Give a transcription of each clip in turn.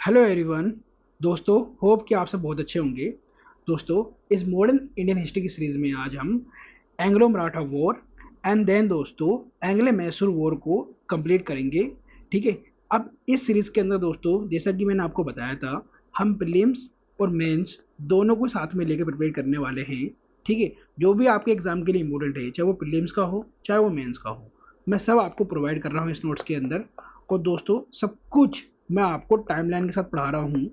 Hello everyone. दोस्तों, hope कि आप सब बहुत अच्छे होंगे। दोस्तों, इस मॉडर्न इंडियन हिस्ट्री की सीरीज में आज हम Anglo Maratha war and then दोस्तों एंग्लो मैसूर वॉर को कंप्लीट करेंगे। ठीक है। अब इस सीरीज के अंदर दोस्तों, जैसा कि मैंने आपको बताया था, हम प्रीलिम्स और मेंस दोनों को साथ में लेकर प्रिपेयर करने वाले हैं। ठीक है। जो भी आपके एग्जाम के लिए इम्पोर्टेंट है, चाहे वो प्रीलिम्स का हो चाहे वो मेंस का हो, मैं सब आपको प्रोवाइड कर रहा हूँ इस नोट्स के अंदर। और दोस्तों, सब कुछ मैं आपको टाइमलाइन के साथ पढ़ा रहा हूँ।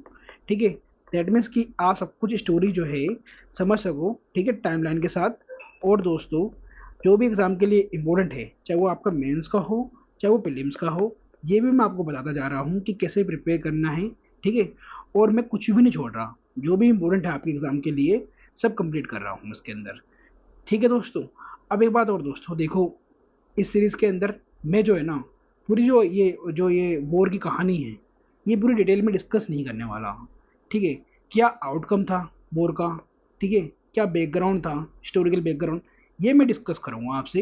ठीक है। दैट मीन्स कि आप सब कुछ स्टोरी जो है समझ सको। ठीक है, टाइमलाइन के साथ। और दोस्तों, जो भी एग्ज़ाम के लिए इम्पोर्टेंट है, चाहे वो आपका मेंस का हो चाहे वो प्रीलिम्स का हो, ये भी मैं आपको बताता जा रहा हूँ कि कैसे प्रिपेयर करना है। ठीक है। और मैं कुछ भी नहीं छोड़ रहा, जो भी इम्पोर्टेंट है आपके एग्ज़ाम के लिए सब कंप्लीट कर रहा हूँ इसके अंदर। ठीक है दोस्तों। अब एक बात और दोस्तों, देखो, इस सीरीज के अंदर मैं जो है ना, पूरी जो ये वॉर की कहानी है, ये पूरी डिटेल में डिस्कस नहीं करने वाला। ठीक है। क्या आउटकम था वॉर का, ठीक है, क्या बैकग्राउंड था, हिस्टोरिकल बैकग्राउंड, ये मैं डिस्कस करूंगा आपसे।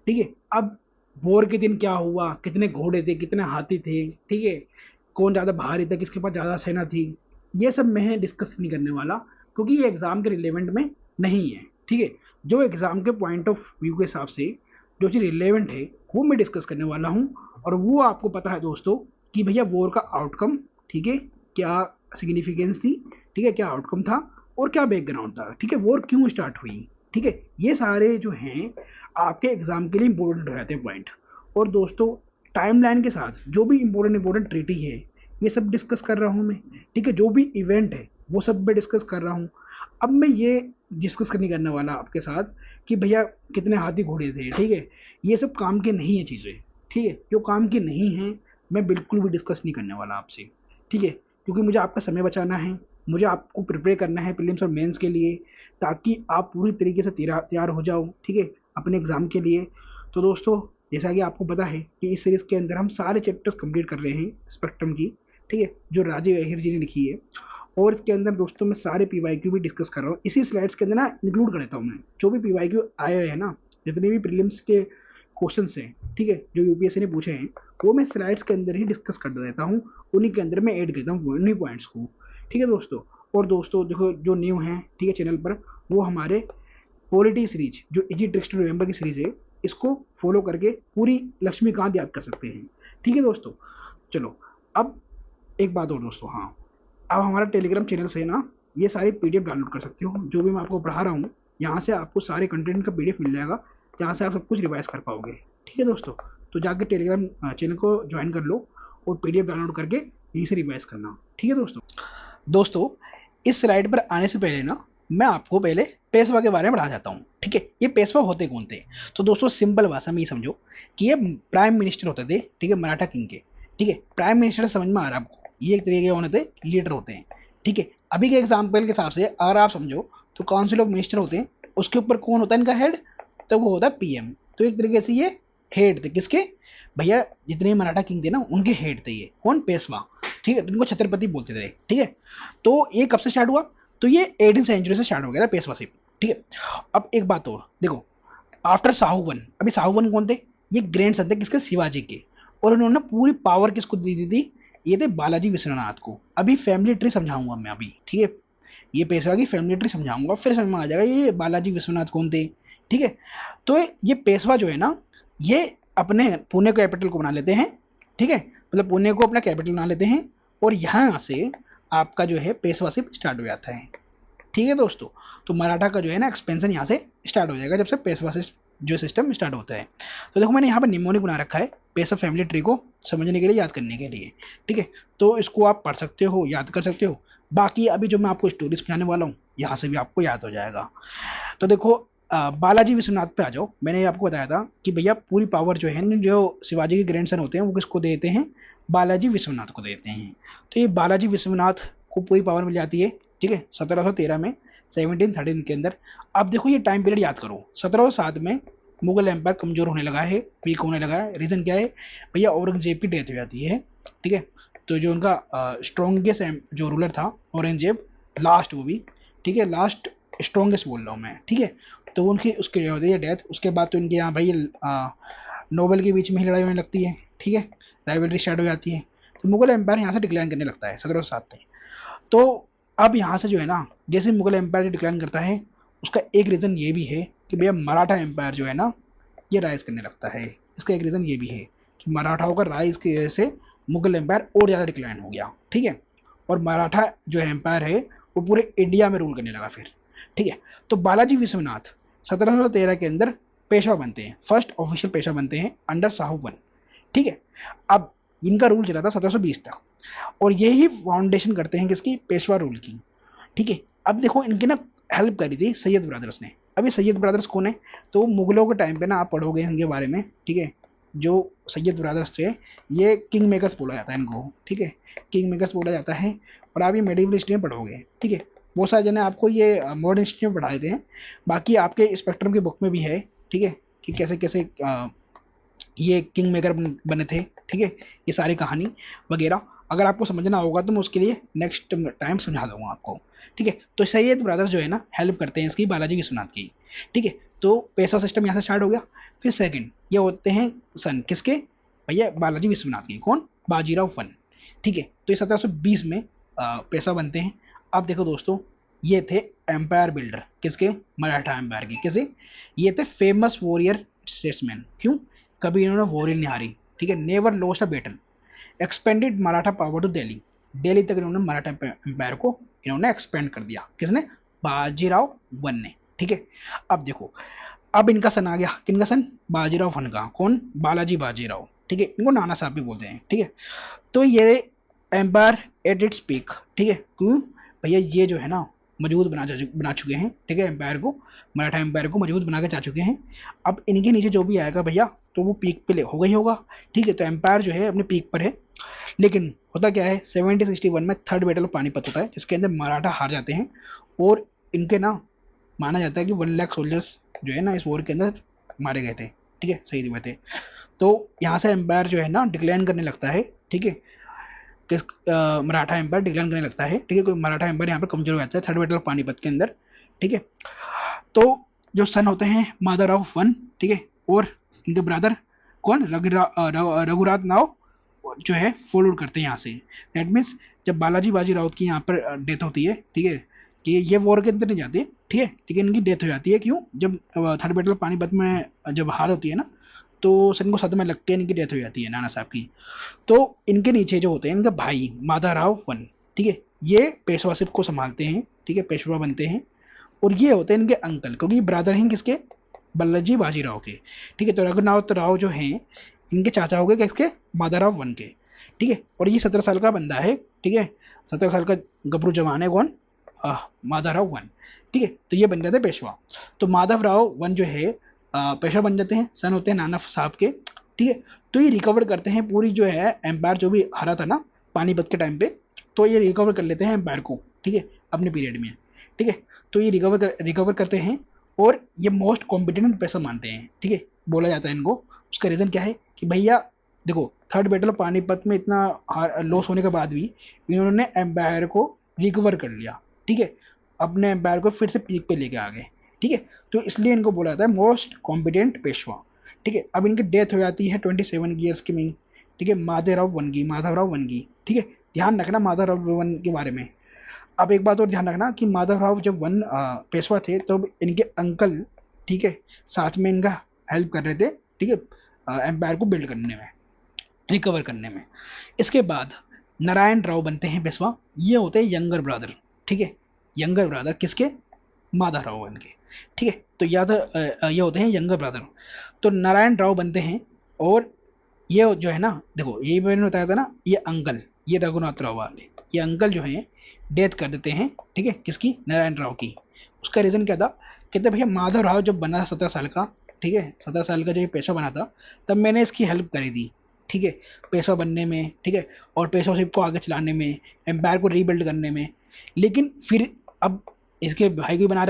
ठीक है। अब वॉर के दिन क्या हुआ, कितने घोड़े थे, कितने हाथी थे, ठीक है, कौन ज़्यादा भारी था, किसके पास ज़्यादा सेना थी, ये सब मैं डिस्कस नहीं करने वाला, क्योंकि ये एग्ज़ाम के रिलेवेंट में नहीं है। ठीक है। जो एग्ज़ाम के पॉइंट ऑफ व्यू के हिसाब से जो चीज़ रिलेवेंट है, वो मैं डिस्कस करने वाला हूँ। और वो आपको पता है दोस्तों कि भैया वॉर का आउटकम, ठीक है, क्या सिग्निफिकेंस थी, ठीक है, क्या आउटकम था और क्या बैकग्राउंड था, ठीक है, वॉर क्यों स्टार्ट हुई। ठीक है। ये सारे जो हैं आपके एग्जाम के लिए इंपॉर्टेंट हो जाते हैं पॉइंट। और दोस्तों, टाइमलाइन के साथ जो भी इंपॉर्टेंट इंपॉर्टेंट ट्रीटी है, ये सब डिस्कस कर रहा हूँ मैं। ठीक है। जो भी इवेंट है वो सब मैं डिस्कस कर रहा हूँ। अब मैं ये डिस्कस नहीं करने वाला आपके साथ कि भैया कितने हाथी घोड़े थे, ठीक है, ये सब काम के नहीं है चीज़ें। ठीक है। जो काम की नहीं है, मैं बिल्कुल भी डिस्कस नहीं करने वाला आपसे। ठीक है। क्योंकि मुझे आपका समय बचाना है, मुझे आपको प्रिपेयर करना है प्रीलिम्स और मेंस के लिए, ताकि आप पूरी तरीके से तैयार हो जाओ, ठीक है, अपने एग्ज़ाम के लिए। तो दोस्तों, जैसा कि आपको पता है कि इस सीरीज़ के अंदर हम सारे चैप्टर्स कंप्लीट कर रहे हैं स्पेक्ट्रम की, ठीक है, जो राजीव अहिर जी ने लिखी है। और इसके अंदर दोस्तों मैं सारे पीवाईक्यू भी डिस्कस कर रहा हूँ इसी स्लाइड्स के अंदर ना, इंक्लूड कर लेता हूँ मैं जो भी पीवाईक्यू आए हुए हैं ना, जितने भी प्रीलिम्स के क्वेश्चन हैं, ठीक है, जो यूपीएससी ने पूछे हैं, वो मैं स्लाइड्स के अंदर ही डिस्कस कर देता हूँ। उन्हीं के अंदर मैं ऐड करता हूँ उन्हीं पॉइंट्स को। ठीक है दोस्तों। और दोस्तों देखो, जो न्यू है, ठीक है, चैनल पर, वो हमारे पॉलिटी सीरीज जो इजी ट्रिक्स टू रिमेंबर की सीरीज है, इसको फॉलो करके पूरी लक्ष्मीकांत याद कर सकते हैं। ठीक है दोस्तों। चलो, अब एक बात और दोस्तों, हाँ, अब हमारा टेलीग्राम चैनल से ना ये सारी पीडीएफ डाउनलोड कर सकते हो, जो भी मैं आपको पढ़ा रहा हूँ, यहाँ से आपको सारे कंटेंट का पीडीएफ मिल जाएगा, जहाँ से आप सब कुछ रिवाइज कर पाओगे। ठीक है दोस्तों। तो जाकर टेलीग्राम चैनल को ज्वाइन कर लो और पीडीएफ डाउनलोड करके यहीं से रिवाइज करना। ठीक है दोस्तों। दोस्तों, इस स्लाइड पर आने से पहले ना, मैं आपको पहले पेशवा के बारे में पढ़ा जाता हूँ। ठीक है। ये पेशवा होते कौन थे? तो दोस्तों, सिंपल भाषा में ये समझो कि ये प्राइम मिनिस्टर होते थे, ठीक है, मराठा किंग के। ठीक है। प्राइम मिनिस्टर समझ में आ रहा है आपको? ये एक तरीके के होते थे, लीडर होते हैं। ठीक है। अभी के एग्जाम्पल के हिसाब से अगर आप समझो, तो काउंसिल ऑफ मिनिस्टर होते हैं, उसके ऊपर कौन होता है इनका हेड? तो वो होता है पीएम। तो एक तरीके से ये हेड थे किसके? भैया जितने मराठा किंग थे ना, उनके हेड थे ये कौन? पेशवा। ठीक है। तो इनको छत्रपति बोलते थे। ठीक है। तो ये कब से स्टार्ट हुआ? तो ये 18th सेंचुरी से स्टार्ट हो गया था पेशवाशिप। ठीक है। अब एक बात और देखो, आफ्टर साहूवन, अभी साहूवन कौन थे? ये ग्रैंड सन थे किसके? शिवाजी के। और उन्होंने पूरी पावर किसको दी दी थी? ये थे बालाजी विश्वनाथ को। अभी फैमिली ट्री समझाऊंगा मैं अभी। ठीक है। ये पेशवा की फैमिली ट्री समझाऊंगा, फिर समझ में आ जाएगा ये बालाजी विश्वनाथ कौन थे। ठीक है। तो ये पेशवा जो है ना, ये अपने पुणे को कैपिटल को बना लेते हैं। ठीक है। मतलब पुणे को अपना कैपिटल बना लेते हैं, और यहाँ से आपका जो है पेशवाशिप स्टार्ट हो जाता है। ठीक है दोस्तों। तो मराठा का जो है ना एक्सपेंशन यहाँ से स्टार्ट हो जाएगा, जब से पेशवा से जो सिस्टम स्टार्ट होता है। तो देखो, मैंने यहाँ पर निमोनिक बना रखा है पेशवा फैमिली ट्री को समझने के लिए, याद करने के लिए। ठीक है। तो इसको आप पढ़ सकते हो, याद कर सकते हो। बाकी अभी जो मैं आपको स्टोरी समझाने वाला हूँ, यहाँ से भी आपको याद हो जाएगा। तो देखो, बालाजी विश्वनाथ पे आ जाओ। मैंने आपको बताया था कि भैया पूरी पावर जो है, जो शिवाजी के ग्रैंडसन होते हैं, वो किसको देते हैं? बालाजी विश्वनाथ को देते हैं। तो ये बालाजी विश्वनाथ को पूरी पावर मिल जाती है। ठीक है। 1713 में, 1713 के अंदर। अब देखो, ये टाइम पीरियड याद करो, 1707 में मुगल एम्पायर कमजोर होने लगा है, वीक होने लगा है। रीजन क्या है? भैया औरंगजेब की डेथ हो जाती है। ठीक है। तो जो उनका स्ट्रॉन्गेस्ट जो रूलर था औरंगजेब, लास्ट वो भी, ठीक है, लास्ट स्ट्रॉन्गेस्ट बोल रहा हूँ मैं। ठीक है। तो उनकी उसकी होती है डेथ। उसके बाद तो इनके यहाँ भाई नोबल के बीच में ही लड़ाई होने लगती है। ठीक है। राइवलरी स्टार्ट हो जाती है। तो मुगल एम्पायर यहाँ से डिक्लाइन करने लगता है 1707 में। तो अब यहाँ से जो है ना, जैसे मुगल एम्पायर डिक्लाइन करता है, उसका एक रीज़न ये भी है कि भैया मराठा एम्पायर जो है ना ये राइज करने लगता है। इसका एक रीज़न ये भी है कि मराठाओं का राइज की वजह से मुगल एम्पायर और ज़्यादा डिक्लाइन हो गया, ठीक है। और मराठा जो एम्पायर है वो पूरे इंडिया में रूल करने लगा फिर, ठीक है। तो बालाजी विश्वनाथ 1713 के अंदर पेशवा बनते हैं, फर्स्ट ऑफिशियल पेशवा बनते हैं अंडर शाहू वन, ठीक है। अब इनका रूल चला था 1720 तक, और यही फाउंडेशन करते हैं किसकी, पेशवा रूल की, ठीक है। अब देखो इनकी ना हेल्प करी थी सैयद ब्रदर्स ने। अभी सैयद ब्रदर्स कौन है, तो मुगलों के टाइम पे ना आप पढ़ोगे इनके बारे में, ठीक है। जो सैयद ब्रदर्स थे ये किंग मेकर्स बोला जाता है इनको, ठीक है, किंग मेकर्स बोला जाता है। और आप ये मेडिवल हिस्ट्री में पढ़ोगे, ठीक है। बहुत सारे जने आपको ये मॉडर्न हिस्ट्री में पढ़ाए थे, बाकी आपके स्पेक्ट्रम की बुक में भी है, ठीक है, कि कैसे कैसे ये किंग मेकर बने थे, ठीक है, ये सारी कहानी वगैरह। अगर आपको समझना होगा तो मैं उसके लिए नेक्स्ट टाइम समझा दूंगा आपको, ठीक है। तो सैयद ब्रदर्स जो है ना हेल्प करते हैं इसकी बालाजी विश्वनाथ की, ठीक है। तो पेशवा सिस्टम यहाँ से स्टार्ट हो गया। फिर सेकंड ये होते हैं सन किसके, भैया बालाजी विश्वनाथ की, कौन, बाजीराव वन, ठीक है। तो ये 1720 में पेशवा बनते हैं। अब देखो दोस्तों, ये थे एम्पायर बिल्डर किसके, मराठा एम्पायर के, किसे, ये थे फेमस वॉरियर स्टेट्समैन। क्यों, कभी इन्होंने वॉर नहीं हारी, ठीक है, never lost a battle, expanded Maratha power to Delhi, Delhi तक इन्होंने मराठा एम्पायर को इन्होंने एक्सपेंड कर दिया, किसने, बाजीराव वन ने, ठीक है। अब देखो, अब इनका सन आ गया, किनका सन, बाजीराव वन का, कौन, बालाजी बाजीराव, ठीक है, इनको नाना साहब भी बोलते हैं, ठीक है। तो ये एम्पायर एट इट्स पीक, ठीक है, क्यों, भैया ये जो है ना मजबूत बना चुके हैं, ठीक है, एम्पायर को, मराठा एम्पायर को मजबूत बना के जा चुके हैं। अब इनके नीचे जो भी आएगा भैया तो वो पीक पे होगा ही होगा, ठीक है। तो एम्पायर जो है अपने पीक पर है। लेकिन होता क्या है, 1761 में थर्ड बैटल ऑफ पानीपत होता है जिसके अंदर मराठा हार जाते हैं, और इनके ना माना जाता है कि 1 लाख सोल्जर्स जो है ना इस वॉर के अंदर मारे गए थे, ठीक है, शहीद हुए थे। तो यहाँ से एम्पायर जो है ना डिक्लाइन करने लगता है, ठीक है, किस मराठा एम्पायर डिक्लाइन करने लगता है, ठीक है। कोई मराठा एम्पायर यहाँ पर कमजोर हो जाता है थर्ड बैटल ऑफ पानीपत के अंदर, ठीक है। तो जो सन होते हैं माधवराव वन, ठीक है, और इनके ब्रदर कौन, रघुराज नाव जो है फॉलो करते हैं यहाँ से। दैट मीन्स जब बालाजी बाजी राउत की यहाँ पर डेथ होती है, ठीक है, कि ये वॉर के अंदर नहीं जाते, ठीक है, लेकिन इनकी डेथ हो जाती है। क्यों, जब थर्ड बैटल ऑफ पानीपत में जब हार होती है ना, तो सन को सदमा लग के इनकी डेथ हो जाती है नाना साहब की। तो इनके नीचे जो होते हैं इनका भाई माधवराव वन, ठीक है, ये पेशवा शिप को संभालते हैं, ठीक है, पेशवा बनते हैं। और ये होते हैं इनके अंकल, क्योंकि ब्रदर हैं किसके, बल्लजी बाजीराव के, ठीक है। तो रघुनाथ राव जो हैं इनके चाचा हो गए किसके, माधवराव वन के, ठीक है। और ये 17 साल का बंदा है, ठीक है, 17 साल का गबरू जवान है, कौन, माधवराव वन, ठीक है। तो ये बन जाते पेशवा। तो माधवराव वन जो है पेशवा बन जाते हैं, सन होते हैं नाना साहब के, ठीक है। तो ये रिकवर करते हैं पूरी जो है एम्पायर जो भी हारा था ना पानीपत के टाइम पे, तो ये रिकवर कर लेते हैं एम्पायर को, ठीक है, अपने पीरियड में, ठीक है। तो ये रिकवर करते हैं, और ये मोस्ट कॉम्पिटेंट पैसा मानते हैं, ठीक है, बोला जाता है इनको। उसका रीज़न क्या है कि भैया देखो थर्ड बैटल ऑफ पानीपत में इतना लॉस होने के बाद भी इन्होंने एम्पायर को रिकवर कर लिया, ठीक है, अपने एम्पायर को फिर से पीक पे लेके आ गए, ठीक है। तो इसलिए इनको बोला जाता है मोस्ट कॉम्पिटेंट पेशवा, ठीक है। अब इनकी डेथ हो जाती है 27 ईयर्स की में, ठीक है, माधवराव वन की, ठीक है। ध्यान रखना माधवराव वन के बारे में। अब एक बात और ध्यान रखना कि माधवराव जब वन पेशवा थे तो इनके अंकल, ठीक है, साथ में इनका हेल्प कर रहे थे, ठीक है, एम्पायर को बिल्ड करने में, रिकवर करने में। इसके बाद नारायण राव बनते हैं पेशवा, ये होते हैं यंगर ब्रदर, ठीक है, यंगर ब्रदर किसके, माधवराव वन के, ठीक है। तो ये होते हैं यंगर ब्रदर। तो नारायण राव बनते हैं, और ये जो है ना देखो ये मैंने बताया था ना, ये अंकल, ये रघुनाथ राव वाले, ये अंकल जो हैं डेथ कर देते हैं, ठीक है, किसकी, नारायण राव की। उसका रीज़न क्या था, कहते भैया माधव राव जब बना 17 साल का, ठीक है, 17 साल का जब ये पेशवा बना था तब मैंने इसकी हेल्प करी थी, ठीक है, पेशवा बनने में, ठीक है, और पेशवा शिप को आगे चलाने में, एम्पायर को रीबिल्ड करने में। लेकिन फिर अब इसके भाई को बना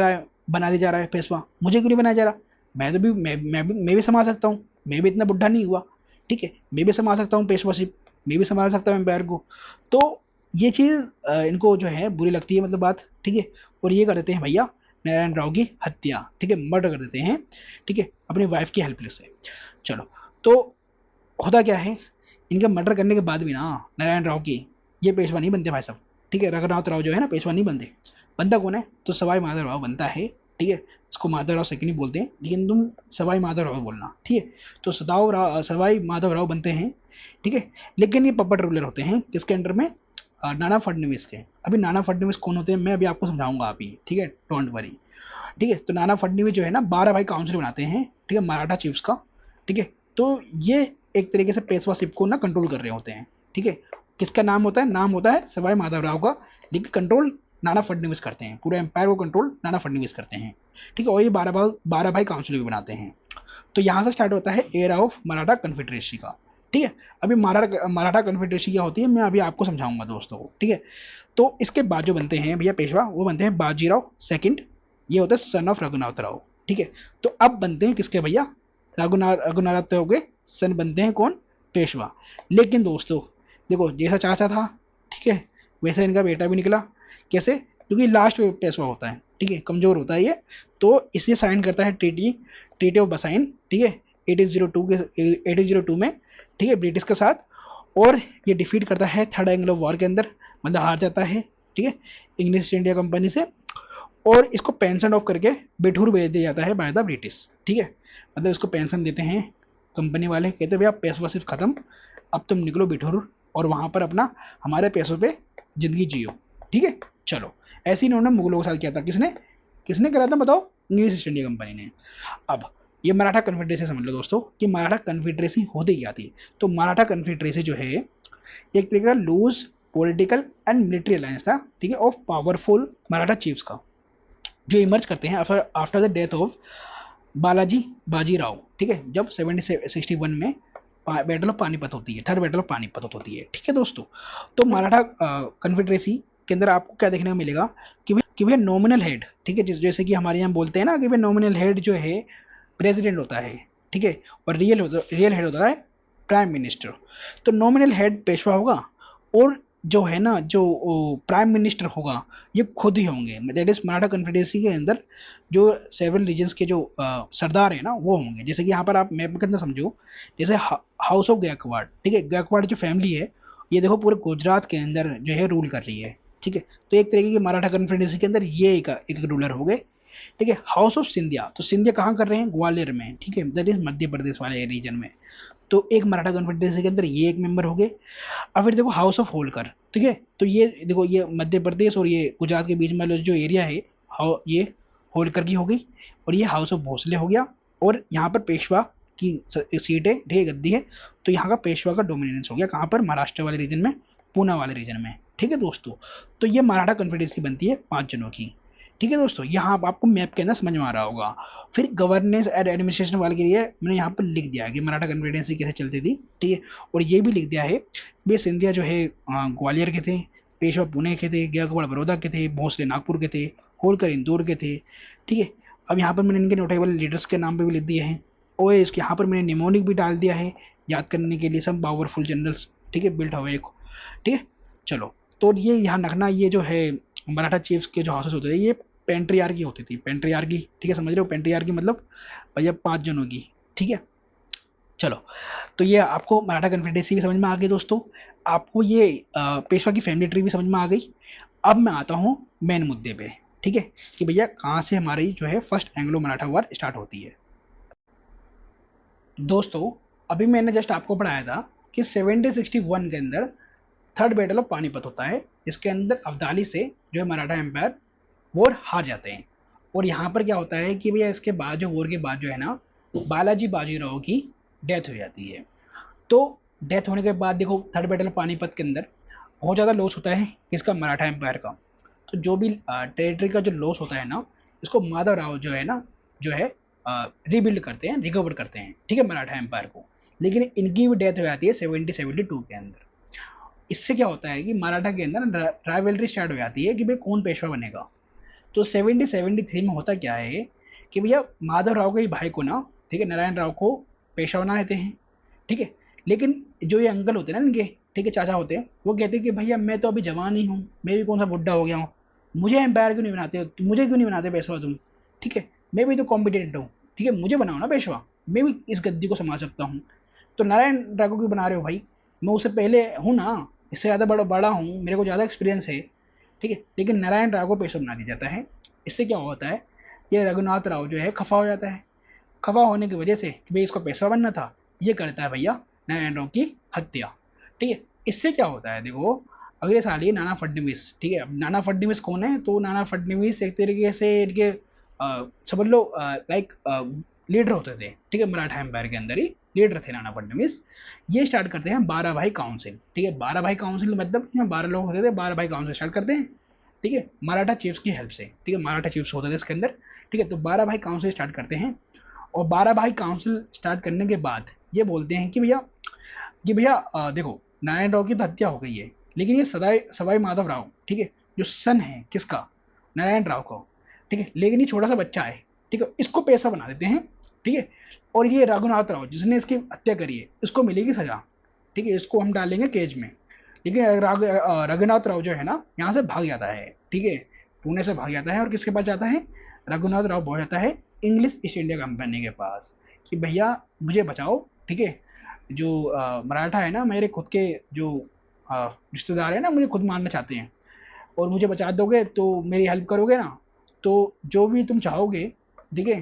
दिया जा रहा है पेशवा, मुझे क्यों नहीं बनाया जा रहा, मैं तो भी मैं भी संभाल सकता हूँ, मैं भी इतना बुढ़ा नहीं हुआ, ठीक है, मैं भी संभाल सकता हूँ पेशवा शिप, मैं भी संभाल सकता हूँ एम्पायर को। तो ये चीज़ इनको जो है बुरी लगती है, मतलब बात, ठीक है। और ये कर देते हैं भैया नारायण राव की हत्या, ठीक है, मर्डर कर देते हैं, ठीक है, अपनी वाइफ की हेल्पलेस से। चलो, तो होता क्या है इनके मर्डर करने के बाद भी ना नारायण राव की ये पेशवा नहीं बनते भाई साहब, ठीक है। रघुनाथ राव जो है ना पेशवा नहीं बनते। बनता कौन है? तो सवाई माधवराव बनता है, ठीक है। उसको माधवराव सेकंड ही बोलते हैं, लेकिन तुम सवाई माधवराव बोलना, ठीक है। तो सवाई माधवराव बनते हैं, ठीक है। लेकिन ये पपट रूलर होते हैं किसके अंडर में? नाना फडणवीस के। अभी नाना फडणवीस कौन होते हैं मैं अभी आपको समझाऊंगा अभी, ठीक है, डोंट वरी, ठीक है। तो नाना फडणवीस जो है ना 12 भाई काउंसिल बनाते हैं, ठीक है, मराठा चीफ्स का, ठीक है। तो ये एक तरीके से पेशवाशिप को ना कंट्रोल कर रहे होते हैं, ठीक है। किसका नाम होता है? नाम होता है सवाई माधवराव का, लेकिन कंट्रोल नाना फडणवीस करते हैं, पूरे एम्पायर को कंट्रोल नाना फडणवीस करते हैं, ठीक है। और ये 12 भाई काउंसिल भी बनाते हैं। तो यहाँ से स्टार्ट होता है एरा ऑफ मराठा कन्फेडरेसी का, ठीक है। अभी मराठा कन्फेडरेसी क्या होती है मैं अभी आपको समझाऊंगा दोस्तों, ठीक है। तो इसके बाद जो बनते हैं भैया पेशवा, वो बनते हैं बाजीराव सेकंड, ये होता है सन ऑफ रघुनाथ राव, ठीक है। तो अब बनते हैं किसके भैया? रघुनाथ राव के सन बनते हैं कौन? पेशवा। लेकिन दोस्तों देखो, जैसा चाचा था, ठीक है, वैसे इनका बेटा भी निकला। कैसे? क्योंकि लास्ट में पेशवा होता है, ठीक है, कमजोर होता है ये। तो इसे साइन करता है ट्रीटी ऑफ बसाइन, ठीक है, 1802 में, ठीक है, ब्रिटिश के साथ। और ये डिफीट करता है थर्ड एंग्लो वॉर के अंदर, मतलब हार जाता है, ठीक है, इंग्लिश ईस्ट इंडिया कंपनी से। और इसको पेंशन ऑफ करके बिठूर भेज दिया जाता है बाय द ब्रिटिश, ठीक है। मतलब इसको पेंशन देते हैं कंपनी वाले, कहते भैया पेशवा सिर्फ खत्म, अब तुम निकलो बिठूर और वहां पर अपना हमारे पैसों पे जिंदगी जियो, ठीक है। चलो, ऐसे ही इन्होंने मुगलों के साथ किया था। किसने किसने करा था बताओ? इंग्लिश ईस्ट इंडिया कंपनी ने। अब ये मराठा कन्फेडरेसी समझ लो दोस्तों कि मराठा कन्फेडरेसी होती क्या थी। तो मराठा कन्फेडरेसी जो है एक तरीके का loose political and military alliance था, ठीक है, ऑफ पावरफुल मराठा चीफ्स का, जो इमर्ज करते हैं after the death of Balaji Bajirao, ठीक है, जब 1761 में बैटल ऑफ पानीपत होती है, थर्ड बैटल ऑफ पानीपत होती है, ठीक है दोस्तों। तो मराठा कन्फेडरेसी के अंदर आपको क्या देखने को मिलेगा कि भाई नॉमिनल हेड, ठीक है, जैसे कि हमारे यहाँ बोलते हैं ना कि भाई नॉमिनल हेड जो है प्रेसिडेंट होता है, ठीक है, और रियल हेड होता है प्राइम मिनिस्टर। तो नॉमिनल हेड पेशवा होगा, और जो है ना जो प्राइम मिनिस्टर होगा ये खुद ही होंगे। दैट इज मराठा कन्फेडरेसी के अंदर जो सेवरल रीजन्स के जो सरदार है ना वो होंगे। जैसे कि यहाँ पर आप मैप के अंदर समझो, जैसे हाउस ऑफ गायकवाड़, ठीक है, गायकवाड़ जो फैमिली है ये देखो पूरे गुजरात के अंदर जो है रूल कर रही है, ठीक है। तो एक तरीके की मराठा कन्फेडरेसी के अंदर ये एक रूलर हो गए, ठीक है। हाउस ऑफ सिंधिया, तो सिंधिया कहाँ कर रहे हैं? ग्वालियर में, ठीक है, दैट इज मध्य प्रदेश वाले रीजन में। तो एक मराठा कन्फेडरेसी के अंदर ये एक मेंबर हो गए। अब फिर देखो हाउस ऑफ होलकर, ठीक है, तो ये देखो ये मध्य प्रदेश और ये गुजरात के बीच में जो एरिया है ये होलकर की हो गई। और ये हाउस ऑफ भोसले हो गया। और यहाँ पर पेशवा की सीट है, ठीक है, गद्दी है। तो यहाँ का पेशवा का डोमिनेंस हो गया कहाँ पर? महाराष्ट्र वाले रीजन में, पूना वाले रीजन में, ठीक है दोस्तों। तो ये मराठा कन्फेडरेसी बनती है 5 जनों की, ठीक है दोस्तों। यहाँ आपको मैप के अंदर समझ में आ रहा होगा। फिर गवर्नेंस एंड एडमिनिस्ट्रेशन वाले के लिए मैंने यहाँ पर लिख दिया है कि मराठा कन्फेडरेसी कैसे चलती थी, ठीक है। और ये भी लिख दिया है भाई सिंधिया जो है ग्वालियर के थे, पेशवा पुणे के थे, गायकवाड़ बड़ौदा के थे, भोसले नागपुर के थे, होलकर इंदौर के थे, ठीक है। अब यहाँ पर मैंने इनके नोटेबल लीडर्स के नाम पे भी लिख दिए हैं। और इसके यहाँ पर मैंने निमोनिक भी डाल दिया है याद करने के लिए, सब पावरफुल जनरल्स, ठीक है, बिल्ट हुए, ठीक है। चलो, तो ये ध्यान रखना, ये जो है मराठा चीफ्स के जो हाउसेस होते थे ये पेंट्रियार्की होती थी, पेंट्रियार्की, ठीक है, समझ रहे हो? पेंट्रियार्की मतलब भैया 5 जनों की, ठीक है। चलो, तो ये आपको मराठा कन्फेडरेसी भी समझ में आ गई दोस्तों, आपको ये पेशवा की फैमिली ट्री भी समझ में आ गई। अब मैं आता हूँ मेन मुद्दे पे, ठीक है, कि भैया कहाँ से हमारी जो है first Anglo Maratha war start होती है। दोस्तों अभी मैंने जस्ट आपको पढ़ाया था कि 1761 के अंदर थर्ड बैटल ऑफ पानीपत होता है, इसके अंदर अब्दाली से जो है मराठा एम्पायर वॉर हार जाते हैं। और यहाँ पर क्या होता है कि भैया इसके बाद जो वॉर के बाद जो है ना बालाजी बाजीराव की डेथ हो जाती है। तो डेथ होने के बाद देखो थर्ड बैटल पानीपत के अंदर बहुत ज़्यादा लॉस होता है किसका? मराठा एम्पायर का। तो जो भी टेरिटरी का जो लॉस होता है ना इसको माधव राव जो है रीबिल्ड करते हैं, रिकवर करते हैं, ठीक है, मराठा एम्पायर को। लेकिन इनकी भी डेथ हो जाती है 1772 के अंदर। इससे क्या होता है कि मराठा के अंदर राइवलरी स्टार्ट हो जाती है कि भाई कौन पेशवा बनेगा। तो 1773 में होता क्या है कि भैया माधव राव के भाई को ना, ठीक है, नारायण राव को पेशवा बना देते हैं, ठीक है। लेकिन जो ये अंकल होते हैं ना इनके, ठीक है, चाचा होते हैं, वो कहते हैं कि भैया मैं तो अभी जवान ही हूँ, मैं भी कौन सा बुढ़ा हो गया हूँ, मुझे एम्पायर क्यों नहीं बनाते, मुझे क्यों नहीं बनाते पेशवा तुम, ठीक है, मैं भी तो कॉम्पिटेंट हूँ, ठीक है, मुझे बनाओ ना पेशवा, मैं भी इस गद्दी को संभाल सकता हूँ। तो नारायण राव को क्यों बना रहे हो भाई? मैं उससे पहले हूँ ना, इससे ज़्यादा बड़ा बड़ा हूँ, मेरे को ज़्यादा एक्सपीरियंस है, ठीक है। लेकिन नारायण राव को पेशवा बना दिया जाता है। इससे क्या होता है, ये रघुनाथ राव जो है खफा हो जाता है। खफा होने की वजह से कि भाई इसको पेशवा बनना था, ये करता है भैया नारायण राव की हत्या, ठीक है। इससे क्या होता है देखो, अगले साल ये नाना फडणवीस, ठीक है। अब नाना फडणवीस कौन है, तो नाना फडणवीस एक तरीके से इनके समझ लो लाइक लीडर होते थे, ठीक है। मराठा एम्पायर के अंदर ही लीडर थे नाना फडणवीस। ये स्टार्ट करते हैं 12 भाई काउंसिल, ठीक है। 12 भाई काउंसिल मतलब 12 लोग होते थे, 12 भाई काउंसिल स्टार्ट करते हैं, ठीक है, मराठा चीफ्स की हेल्प से, ठीक है। मराठा चीफ्स होते थे इसके अंदर, ठीक है। तो 12 भाई काउंसिल स्टार्ट करते हैं, और 12 भाई काउंसिल स्टार्ट करने के बाद ये बोलते हैं कि भैया देखो नारायण राव की तो हत्या हो गई है, लेकिन ये सवाई माधव राव, ठीक है, जो सन है किसका, नारायण राव को, ठीक है, लेकिन ये छोटा सा बच्चा है, ठीक है, इसको पैसा बना देते हैं, ठीक है। और ये रघुनाथ राव जिसने इसकी हत्या करी है, इसको मिलेगी सजा, ठीक है, इसको हम डालेंगे केज में। लेकिन रघुनाथ राव जो है ना, यहाँ से भाग जाता है, ठीक है, पुणे से भाग जाता है, और किसके पास जाता है, रघुनाथ राव पहुंच जाता है इंग्लिश ईस्ट इंडिया कंपनी के पास, कि भैया मुझे बचाओ, ठीक है। जो मराठा है ना, मेरे खुद के जो रिश्तेदार है ना, मुझे खुद मारना चाहते हैं, और मुझे बचा दोगे तो मेरी हेल्प करोगे ना, तो जो भी तुम चाहोगे, ठीक है,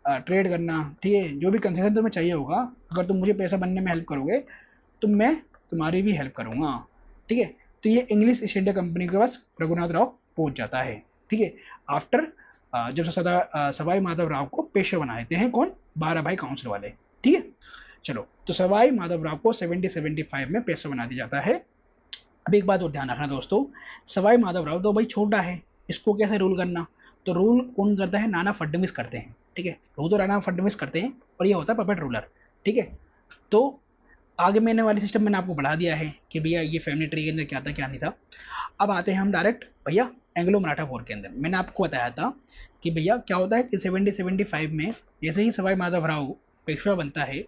ट्रेड करना, ठीक है, जो भी कंसेशन तुम्हें चाहिए होगा, अगर तुम मुझे पैसा बनने में हेल्प करोगे तो मैं तुम्हारी भी हेल्प करूँगा, ठीक है। तो ये इंग्लिश ईस्ट इंडिया कंपनी के पास रघुनाथ राव पहुंच जाता है, ठीक है। आफ्टर जब सवाई माधव राव को पेशवा बना देते हैं कौन, 12 भाई काउंसिल वाले, ठीक है। चलो, तो सवाई माधव राव को 1775 में पेशवा बना दिया जाता है। अब एक बात और ध्यान रखना दोस्तों, सवाई माधव राव तो भाई छोटा है, इसको कैसे रूल करना, तो रूल कौन करता है, नाना फडणवीस करते हैं, ठीक है। रूल तो नाना फडणवीस करते हैं, और ये होता है पपेट रूलर, ठीक है। तो आगे मैंने वाली सिस्टम मैंने आपको बढ़ा दिया है कि भैया ये फैमिली ट्री के अंदर क्या था क्या नहीं था। अब आते हैं हम डायरेक्ट भैया एंग्लो मराठा वॉर के अंदर। मैंने आपको बताया था कि भैया क्या होता है कि 1775 में जैसे ही सवाई माधव राव पेशवा बनता है,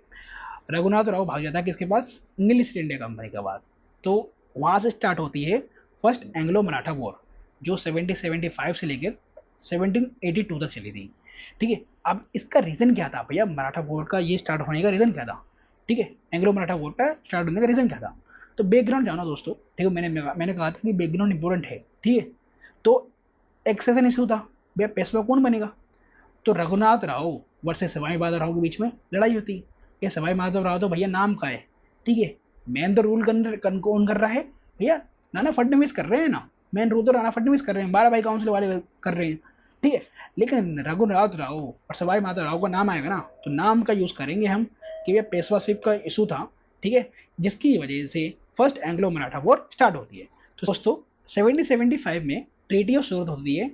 रघुनाथ राव भाग जाता है किसके पास, इंग्लिश ईस्ट इंडिया कंपनी के बाद। तो वहाँ से स्टार्ट होती है फर्स्ट एंग्लो मराठा वॉर, जो 1775 से लेकर 1782 तक चली थी, ठीक है। अब इसका रीज़न क्या था भैया, मराठा वॉर का ये स्टार्ट होने का रीज़न क्या था, ठीक है, एंग्लो मराठा वॉर का स्टार्ट होने का रीज़न क्या था। तो बैकग्राउंड जानो दोस्तों, ठीक है, मैंने कहा था कि बैकग्राउंड इंपॉर्टेंट है, ठीक है। तो एक सेशन इशू था, भैया पेशवा कौन बनेगा, तो रघुनाथ राव वर्सेस सवाई माधव राव के बीच में लड़ाई होती है। ये सवाई माधव राव तो भैया नाम का है, ठीक है, मेन तो रूल कौन कर रहा है भैया, नाना फडणवीस कर रहे हैं ना, मेन रूल तो नाना फडणवीस कर रहे हैं, 12 भाई काउंसिल वाले कर रहे हैं, ठीक है। लेकिन रघुनाथ राव और सवाई माधव राव का नाम आएगा ना, तो नाम का यूज करेंगे हम कि भैया पेशवाशिप का इशू था, ठीक है, जिसकी वजह से first Anglo Maratha war start होती है। तो दोस्तों 1775 में ट्रीटी ऑफ सूरत होती है।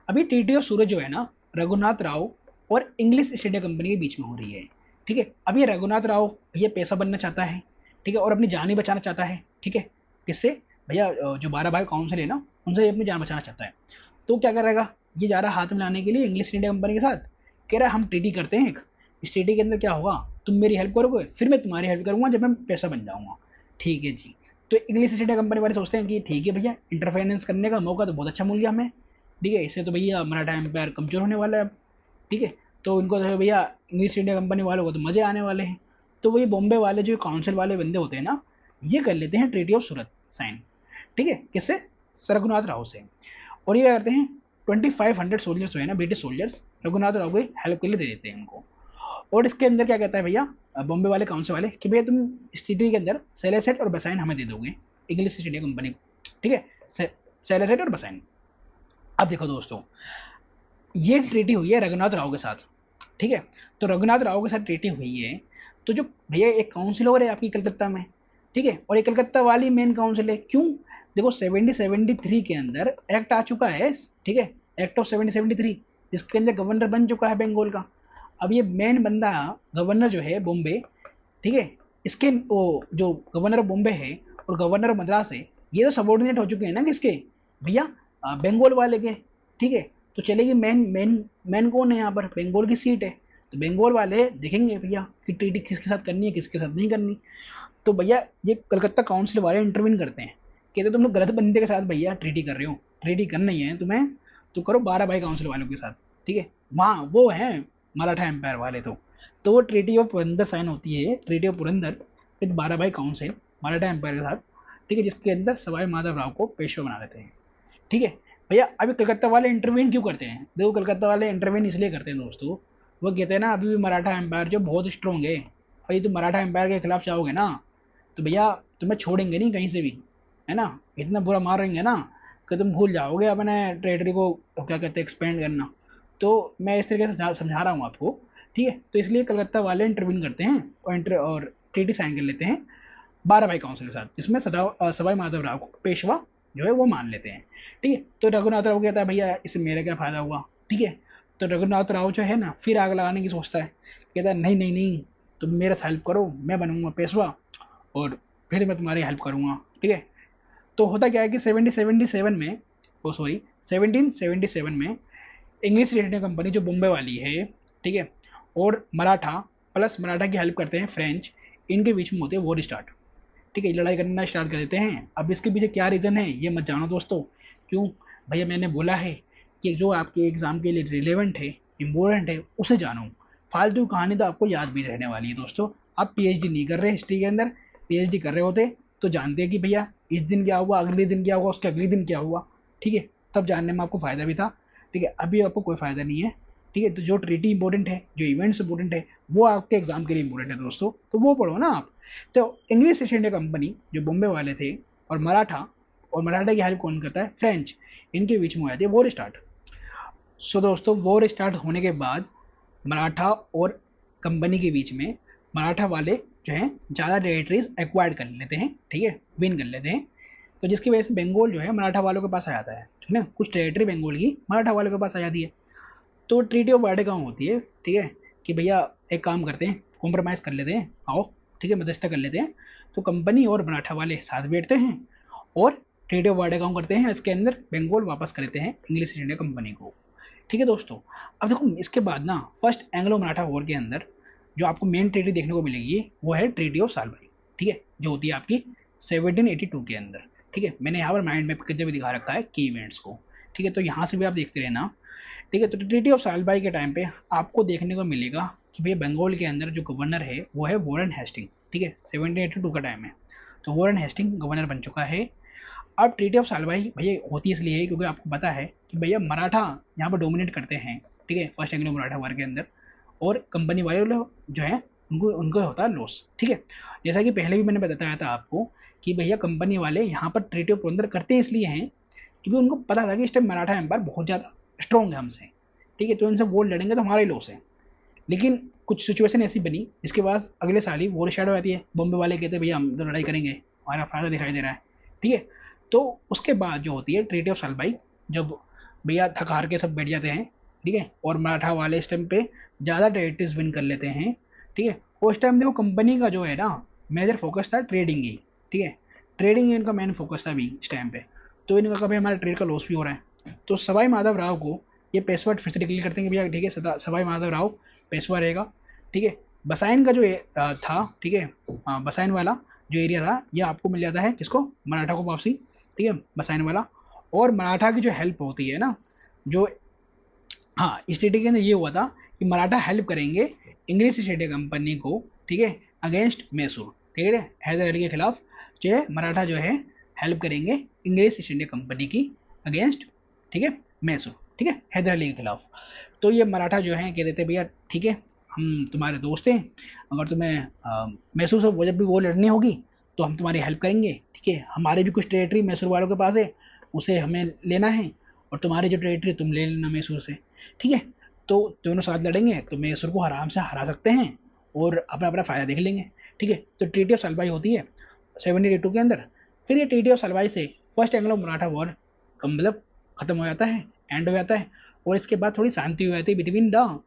अभी ट्रीटी ऑफ सूरत जो है ना, रघुनाथ राव और इंग्लिश ईस्ट इंडिया कंपनी के बीच में हो रही है, ठीक है। अब ये रघुनाथ राव ये पैसा बनना चाहता है, ठीक है, और अपनी जान ही बचाना चाहता है, ठीक है। किससे भैया, जो 12 भाई काउंसिल है ना, उनसे ये अपनी जान बचाना चाहता है। तो क्या करेगा, ये जा रहा हाथ में लाने के लिए इंग्लिश इंडिया कंपनी के साथ, कह रहा है हम ट्रीटी करते हैं एक, इस ट्रीटी के अंदर क्या होगा, तुम मेरी हेल्प करोगे, फिर मैं तुम्हारी हेल्प करूंगा जब मैं पैसा बन जाऊंगा, ठीक है जी। तो इंग्लिश ईस्ट इंडिया कंपनी वाले सोचते हैं कि ठीक है भैया, इंटरफेरेंस करने का मौका तो बहुत अच्छा मिल गया हमें, ठीक है, इससे तो भैया मराठा एम्पायर कमजोर होने वाला है अब, ठीक है। तो इनको तो भैया इंग्लिश इंडिया कंपनी वालों को तो मजे आने वाले हैं। तो वही बॉम्बे वाले जो काउंसिल वाले बंदे होते हैं ना, ये कर लेते हैं ट्रीटी ऑफ सूरत साइन, ठीक है, किससे, रघुनाथ राव से। और ये करते हैं 2500 सोल्जर्स जो है ना, ब्रिटिश सोल्जर्स, रघुनाथ राव को हेल्प के लिए दे देते हैं उनको। और इसके अंदर क्या कहता है भैया बॉम्बे वाले काउंसिल वाले कि भैया तुम इस ट्रीटी के अंदर सेलेसेट और बसाइन हमें दे दोगे, इंग्लिश ईस्ट इंडिया कंपनी को, ठीक है, सेलेसेट और बसाइन। अब देखो दोस्तों, ये ट्रीटी हुई है रघुनाथ राव के साथ, ठीक है। तो रघुनाथ राव के साथ ट्रीटी हुई है, तो जो भैया एक काउंसिल और है आपकी कलकत्ता में, ठीक है, और ये कलकत्ता वाली मेन काउंसिल है, क्यों, देखो 1773 के अंदर एक्ट आ चुका है, ठीक है, एक्ट ऑफ 1773, जिसके अंदर गवर्नर बन चुका है बंगाल का। अब ये मेन बंदा गवर्नर जो है बॉम्बे, ठीक है, इसके वो जो गवर्नर ऑफ बॉम्बे है और गवर्नर ऑफ मद्रास है, ये तो सबॉर्डिनेट हो चुके हैं ना किसके भैया, बंगाल वाले के, ठीक है। तो चलेगी मेन मेन मेन कौन है यहाँ पर, बंगाल की सीट है, तो बंगाल वाले देखेंगे भैया कि ट्रीटी किसके साथ करनी है किसके साथ नहीं करनी। तो भैया ये कलकत्ता काउंसिल वाले इंटरवीन करते हैं, कहते तुम लोग गलत बंदे के साथ भैया ट्रीटी कर रहे हो, ट्रीटी करना ही है तुम्हें तो करो 12 भाई काउंसिल वालों के साथ, ठीक है। वहाँ वो हैं मराठा एम्पायर वाले, तो वो ट्रीटी ऑफ पुरंदर साइन होती है, ट्रीटी ऑफ पुरंदर विद 12 भाई काउंसिल, मराठा एम्पायर के साथ, ठीक है, जिसके अंदर सवाई माधवराव को पेशवा बना लेते हैं। ठीक है भैया, अभी कलकत्ता वाले इंटरवेन क्यों करते हैं? देखो कलकत्ता वाले इंटरवेन इसलिए करते हैं दोस्तों, वो कहते हैं ना अभी भी मराठा एम्पायर जो बहुत स्ट्रॉन्ग है, भाई तुम मराठा एम्पायर के खिलाफ जाओगे ना तो भैया तुम्हें छोड़ेंगे नहीं कहीं से भी, है ना, इतना बुरा मारेंगे ना कि तुम भूल जाओगे अपने टेरिटरी को क्या कहते हैं एक्सपेंड करना। तो मैं इस तरीके से समझा रहा हूँ आपको, ठीक है। तो इसलिए कलकत्ता वाले इंटरवीन करते हैं और ट्रीटी साइन कर लेते हैं 12 भाई काउंसिल के साथ, जिसमें सवाई माधवराव को पेशवा जो है वो मान लेते हैं। ठीक है, तो रघुनाथ राव कहता है भैया इससे मेरा क्या फायदा हुआ। ठीक है, तो रघुनाथ राव जो है ना फिर आग लगाने की सोचता है, कहता है नहीं नहीं नहीं, तुम मेरा हेल्प करो, मैं बनूंगा पेशवा और फिर मैं तुम्हारी हेल्प करूंगा। ठीक है, तो होता क्या है कि 1777 में, ओ सॉरी 1777 में इंग्लिश ईस्ट इंडिया कंपनी जो बॉम्बे वाली है, ठीक है, और मराठा प्लस मराठा की हेल्प करते हैं फ्रेंच, इनके बीच में होते हैं वॉर स्टार्ट। ठीक है, लड़ाई करना स्टार्ट कर देते हैं। अब इसके पीछे क्या रीज़न है ये मत जानो दोस्तों, क्यों भैया, मैंने बोला है कि जो आपके एग्ज़ाम के लिए रिलेवेंट है, इम्पोर्टेंट है, उसे जानो। फालतू कहानी तो आपको याद भी रहने वाली है दोस्तों। आप पीएचडी नहीं कर रहे हिस्ट्री के अंदर, पीएचडी कर रहे होते तो जानते हैं कि भैया इस दिन क्या हुआ, अगले दिन क्या हुआ, उसके अगले दिन क्या हुआ। ठीक है, तब जानने में आपको फ़ायदा भी था। ठीक है, अभी आपको कोई फ़ायदा नहीं है। ठीक है, तो जो ट्रीटी इंपॉर्टेंट है, जो इवेंट्स इंपॉर्टेंट है, वो आपके एग्जाम के लिए इंपॉर्टेंट है दोस्तों, तो वो पढ़ो ना आप। तो इंग्लिश ईस्ट इंडिया कंपनी जो बॉम्बे वाले थे और मराठा की हेल्प कौन करता है, फ्रेंच, इनके बीच में हो जाती है वॉर स्टार्ट। सो दोस्तों वॉर स्टार्ट होने के बाद मराठा और कंपनी के बीच में मराठा वाले जो हैं ज़्यादा टेरिटरीज एक्वायर्ड कर लेते हैं, ठीक है, विन कर लेते हैं। तो जिसकी वजह से बंगाल जो है मराठा वालों के पास आ जाता है, ठीक है ना, कुछ टेरिटरी बंगाल की मराठा वालों के पास आ जाती है। तो ट्रीटी ऑफ वाडेगांव होती है, ठीक है, कि भैया एक काम करते हैं, कॉम्प्रोमाइज़ कर लेते हैं, आओ, ठीक है, मध्यस्थता कर लेते हैं। तो कंपनी और मराठा वाले साथ बैठते हैं और ट्रीटी ऑफ वाडेगांव करते हैं, इसके अंदर बंगाल वापस कर लेते हैं इंग्लिश ईस्ट इंडिया कंपनी को। ठीक है दोस्तों, अब देखो इसके बाद ना फर्स्ट एंग्लो मराठा वॉर के अंदर जो आपको मेन ट्रीटी देखने को मिलेगी वो है ट्रीटी ऑफ सालबाई, ठीक है, जो होती है आपकी 1782 के अंदर। ठीक है, मैंने यहाँ पर माइंड मैप करके भी दिखा रखा है की इवेंट्स को। ठीक है, तो यहाँ से भी आप देखते रहना। ठीक है, तो ट्रीटी ऑफ सालबाई के टाइम पे आपको देखने को मिलेगा कि भैया बंगाल के अंदर जो गवर्नर है वो है वॉरेन हेस्टिंग। ठीक है, 1782 का टाइम है, तो वॉरेन हेस्टिंग गवर्नर बन चुका है। अब ट्रीटी ऑफ सालबाई भैया होती इसलिए है क्योंकि आपको पता है कि भैया मराठा यहाँ पर डोमिनेट करते हैं, ठीक है, फर्स्ट एंग्लो मराठा वार के अंदर, और कंपनी वाले लोग जो है उनको उनको होता है लॉस। ठीक है, जैसा कि पहले भी मैंने बताया था आपको कि भैया कंपनी वाले यहाँ पर ट्रीटी ऑफ पुरंदर करते इसलिए हैं क्योंकि उनको पता था कि इस टाइम मराठा एम्पायर बहुत ज़्यादा स्ट्रॉन्ग है हमसे। ठीक है, तो इनसे वोट लड़ेंगे तो हमारा ही लॉस है। लेकिन कुछ सिचुएशन ऐसी बनी जिसके बाद अगले साल ही वॉर स्टार्ट हो जाती है। बॉम्बे वाले कहते हैं भैया हम तो लड़ाई करेंगे, हमारा फायदा दिखाई दे रहा है। ठीक है, तो उसके बाद जो होती है ट्रीटी ऑफ सालबाई, जब भैया थक हार के सब बैठ जाते हैं, ठीक है, और मराठा वाले इस टाइम पे ज़्यादा टेरिटरीज विन कर लेते हैं। ठीक है, उस टाइम देखो कंपनी का जो है ना मेजर फोकस था ट्रेडिंग ही। ठीक है, ट्रेडिंग इनका मेन फोकस था अभी इस टाइम पे। तो इनका कभी हमारा ट्रेड का लॉस भी हो रहा है, तो सवाई माधव राव को ये पेशवा फिर से डिक्लेयर करते हैं कि भैया ठीक है सवाई माधव राव पेशवा रहेगा। ठीक है, बसाइन का जो था, ठीक है, बसाइन वाला जो एरिया था ये आपको मिल जाता है किसको, मराठा को वापसी। ठीक है, बसाइन वाला, और मराठा की जो हेल्प होती है ना, जो हाँ इस ट्रीटी के अंदर ये हुआ था कि मराठा हेल्प करेंगे इंग्लिश ईस्ट इंडिया कंपनी को, ठीक है, अगेंस्ट मैसूर। ठीक है, हैदर अली के खिलाफ जो है मराठा जो है हेल्प करेंगे इंग्लिश ईस्ट इंडिया कंपनी की अगेंस्ट, ठीक है, मैसूर, ठीक है, हैदर अली के खिलाफ। तो ये मराठा जो है कह देते भैया ठीक है हम तुम्हारे दोस्त हैं, अगर तुम्हें मैसूर से वो जब भी वो लड़नी होगी तो हम तुम्हारी हेल्प करेंगे। ठीक है, हमारे भी कुछ टेरिटरी मैसूर वालों के पास है, उसे हमें लेना है, और तुम्हारी जो टेरिटरी तुम ले लेना मैसूर से। ठीक है, तो दोनों साथ लड़ेंगे तो मैसूर को आराम से हरा सकते हैं और अपना अपना फ़ायदा देख लेंगे। ठीक है, तो ट्रीटी ऑफ सालबाई होती है 1782 के अंदर। फिर ये ट्रीटी ऑफ सालबाई से फर्स्ट एंग्लो मराठा वॉर का मतलब खत्म हो जाता है, एंड हो जाता है, और इसके बाद थोड़ी शांति हो जाती है between the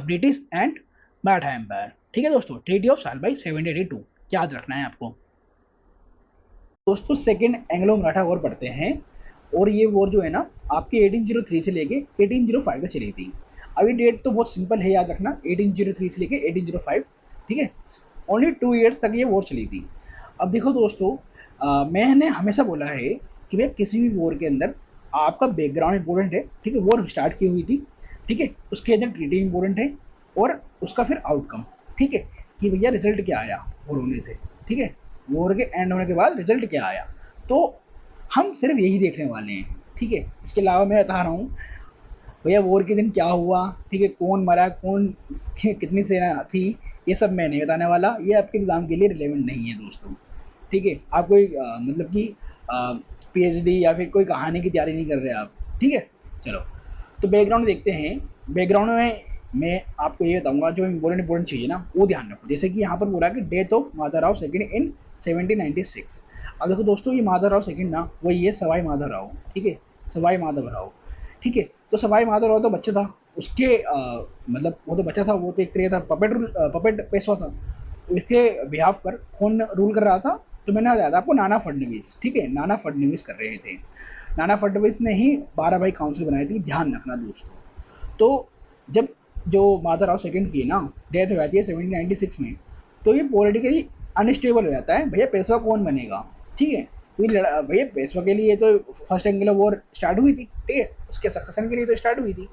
British and Maratha empire. ठीक है दोस्तों, ट्रीटी ऑफ सालबाई 1782 याद रखना है आपको। दोस्तों सेकेंड एंग्लो मराठा वॉर पढ़ते हैं, और ये वॉर जो है ना आपके 1803 से लेके 1805 तक चली थी। अभी डेट तो बहुत सिंपल है याद रखना, 1803 से लेके 1805। ठीक है, ओनली 2 ईयर्स तक ये वॉर चली थी। अब देखो दोस्तों, मैंने हमेशा बोला है कि भैया किसी भी वॉर के अंदर आपका बैकग्राउंड इंपॉर्टेंट है। ठीक है, वॉर स्टार्ट की हुई थी, ठीक है, उसके अंदर ट्रीटी इंपॉर्टेंट है, और उसका फिर आउटकम, ठीक है, कि भैया रिजल्ट क्या आया वॉर होने से। ठीक है, वॉर के एंड होने के बाद रिजल्ट क्या आया, तो हम सिर्फ यही देखने वाले हैं, ठीक है। इसके अलावा मैं बता रहा हूँ भैया वॉर के दिन क्या हुआ, ठीक है, कौन मरा, कौन कितनी सेना थी, ये सब मैं नहीं बताने वाला, ये आपके एग्ज़ाम के लिए रिलेवेंट नहीं है दोस्तों, ठीक है। आप कोई मतलब कि पीएचडी या फिर कोई कहानी की तैयारी नहीं कर रहे आप, ठीक है। चलो, तो बैकग्राउंड देखते हैं। बैकग्राउंड में मैं आपको ये बताऊंगा जो इम्पोर्टेंट इम्पोर्टेंट चीज़ें ना वो ध्यान रखो। जैसे कि यहाँ पर बोला कि death of Madhavrao second in 1796। अब देखो दोस्तों, ये माधवराव सेकंड ना वही है सवाई माधवराव, ठीक है, सवाई माधवराव, ठीक है। तो सवाई माधवराव तो बच्चा था, उसके मतलब वो तो बच्चा था, वो तो एक तरीके था पपेट पेशवा था। उसके बिहाफ पर कौन रूल कर रहा था, तो मैंने बताया था आपको, नाना फडणवीस, ठीक है, नाना फडणवीस कर रहे थे। नाना फडणवीस ने ही 12 भाई काउंसिल बनाई थी, ध्यान रखना दोस्तों। तो जब जो माधवराव सेकंड की ना डेथ हो जाती है 1796 में, तो ये पॉलिटिकली अनस्टेबल हो जाता है, भैया पेशवा कौन बनेगा, ठीक है। भैया पेशवा के लिए तो फर्स्ट एंग्लो वॉर स्टार्ट हुई थी, ठीक है, उसके सक्सेशन के लिए तो स्टार्ट हुई थी।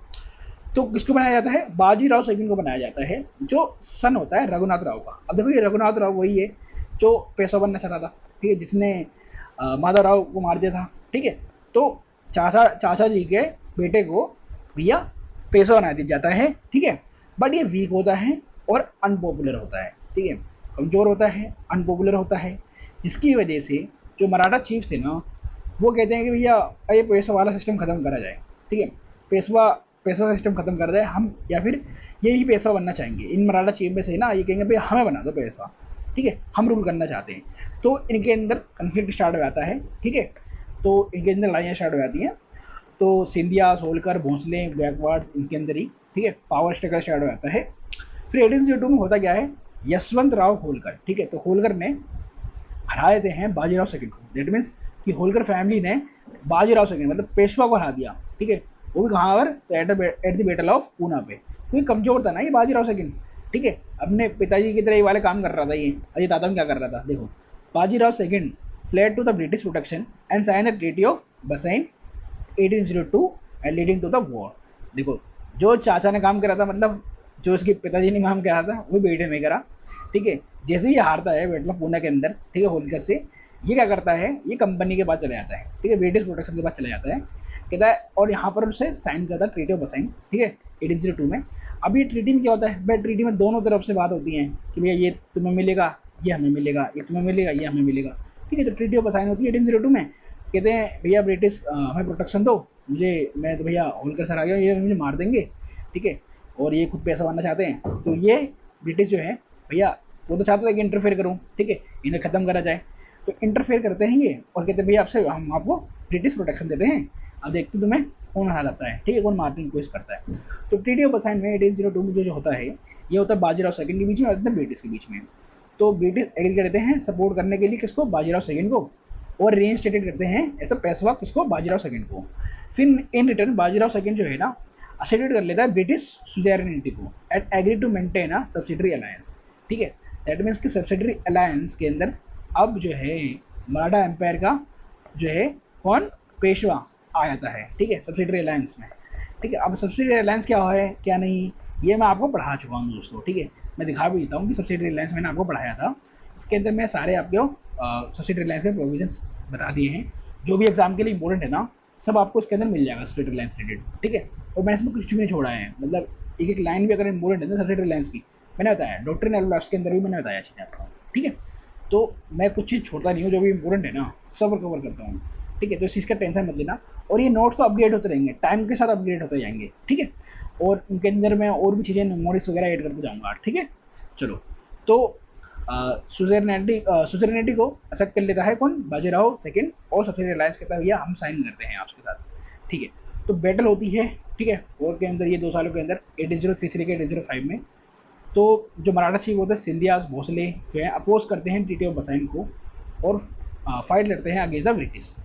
तो किसको बनाया जाता है, बाजीराव सेकंड को बनाया जाता है, जो सन होता है रघुनाथ राव का। अब देखो, ये रघुनाथ राव वही है जो पेशवा बनना चाहता था, ठीक है, जिसने माधव राव को मार दिया था, ठीक है। तो चाचा चाचा जी के बेटे को भैया पेशवा बना दिया जाता है, ठीक है। बट ये वीक होता है और अनपॉपुलर होता है, ठीक है, कमजोर होता है, अनपॉपुलर होता है, जिसकी वजह से जो मराठा चीफ थे ना, वो कहते हैं कि भैया ये पेशवा वाला सिस्टम खत्म करा जाए, ठीक है, पेशवा पेशवा सिस्टम खत्म कर दें हम, या फिर यही पेशवा बनना चाहेंगे। इन मराठा चीफ में से ना ये कहेंगे भाई हमें बना दो पेशवा, ठीक है, हम रूल करना चाहते हैं। तो इनके अंदर कन्फ्लिक्ट स्टार्ट हो जाता है, ठीक है। तो इनके अंदर लड़ाइयाँ स्टार्ट हो जाती हैं। तो सिंधिया, होलकर, भोंसले, गायकवाड़, इनके अंदर ही, ठीक है, पावर स्ट्रगल स्टार्ट हो जाता है। फिर 1802 में होता क्या है, यशवंत राव होलकर, ठीक है, तो होलकर ने हरा देते हैं बाजीराव सेकंड को। दैट मीन्स कि होलकर फैमिली ने बाजीराव सेकंड मतलब पेशवा को हरा दिया, ठीक है। वो भी कहाँ पर, तो at the battle of Poona पे, क्योंकि कमजोर था ना ये बाजीराव सेकंड, ठीक है। अपने पिताजी की तरह ये वाले काम कर रहा था ये, अजय ताता में क्या कर रहा था देखो। Bajirao second fled to the British protection and signed the Treaty of Bassein 1802 and leading to the war। देखो, जो चाचा ने काम करा था, मतलब जो उसके पिताजी ने काम करा था, वो बेटे में करा, ठीक है। जैसे ही ये हारता है बैटल ऑफ पूना के अंदर, ठीक है, होलकर से, ये क्या करता है, ये कंपनी के पास चला जाता है, ठीक है, ब्रिटिश प्रोटेक्शन के पास चला जाता है, कहता है, और यहाँ पर उसे साइन करता है ट्रीटी ऑफ बसाइन, ठीक है, 1802 में। अब ये ट्रीटी में क्या होता है, भाई ट्रीटी में दोनों तरफ से बात होती है कि भैया ये तुम्हें मिलेगा, ये हमें मिलेगा, ये तुम्हें मिलेगा, ये हमें मिलेगा, ठीक है। तो ट्रीटी ऑफ बसाइन होती है 1802 में। कहते हैं भैया ब्रिटिश हमें प्रोटेक्शन दो, मुझे, मैं तो भैया होलकर सर आ गया, ये मुझे मार देंगे, ठीक है, और ये खुद पैसा बनना चाहते हैं। तो ये ब्रिटिश जो है भैया, वो तो चाहते थे कि इंटरफेयर करूँ, ठीक है, इन्हें ख़त्म करा जाए। तो इंटरफेयर करते हैं ये और कहते हैं भैया आपसे हम आपको ब्रिटिश प्रोटेक्शन देते हैं, अब देखते तुम्हें कौन हरा जाता है, ठीक है, कौन मारने की कोशिश करता है। तो ट्रीटी ऑफ बसाइन में 1802 में जो होता है, ये होता है बाजीराव सेकंड के बीच में और ब्रिटिश के बीच में। तो ब्रिटिश एग्री करते हैं सपोर्ट करने के लिए किसको, बाजीराव सेकंड को, और रीइंस्टेटेड करते हैं ऐसा पेशवा किसको, बाजीराव सेकंड को। फिर इन रिटर्न बाजीराव सेकंड जो है ना असेटेड कर लेता है ब्रिटिश सुजेरिनिटी को and agree to maintain a subsidiary alliance, ठीक है। दैट मीन्स कि सब्सिडरी अलायंस के अंदर अब जो है मराठा एम्पायर का जो है कौन, पेशवा आ जाता है, ठीक है, सब्सिडरी अलायंस में, ठीक है। अब सब्सिडरी अलायंस क्या है क्या नहीं, ये मैं आपको पढ़ा चुका हूँ दोस्तों, ठीक है, मैं दिखा भी देता हूँ कि सब्सिडरी अलायंस मैंने आपको पढ़ाया था। इसके अंदर मैं सारे आपको सब्सिडरी अलायंस के प्रोविजंस बता दिए हैं, जो भी एग्जाम के लिए इंपॉर्टेंट है ना, सब आपको इसके अंदर मिल जाएगा सब्सिडरी अलायंस रिलेटेड, ठीक है। और मैंने इसमें कुछ भी नहीं छोड़ा है, मतलब एक एक लाइन भी अगर इंपॉर्टेंट है ना सब्सिडरी अलायंस की, मैंने बताया डॉक्टर ने के अंदर भी मैंने बताया चीज़ें आपको, ठीक है। तो मैं कुछ चीज़ छोड़ता नहीं हूँ, जो भी इंपॉर्टेंट है ना सब कवर करता हूँ, ठीक है। तो इस चीज़ का टेंशन मत लेना, और ये नोट्स तो अपडेट होते रहेंगे, टाइम के साथ अपडेट होते जाएंगे, ठीक है। और उनके अंदर मैं और भी चीज़ें मेमोरीज वगैरह ऐड करते जाऊँगा, ठीक है। चलो, तो सुजरेनिटी को एक्सेप्ट कर लेता है कौन, बाजीराव सेकंड, और सब्सिडरी अलायंस कहता है भैया हम साइन करते हैं आपके साथ, ठीक है। तो बैटल होती है, ठीक है, वॉर के अंदर ये 2 सालों के अंदर 1803 से लेकर 1805 में। तो जो मराठा चीफ होते हैं सिंधिया, भोसले जो है अपोज करते हैं ट्रीटी ऑफ बसाइन को और फाइट लड़ते हैं अगेंस्ट द ब्रिटिश।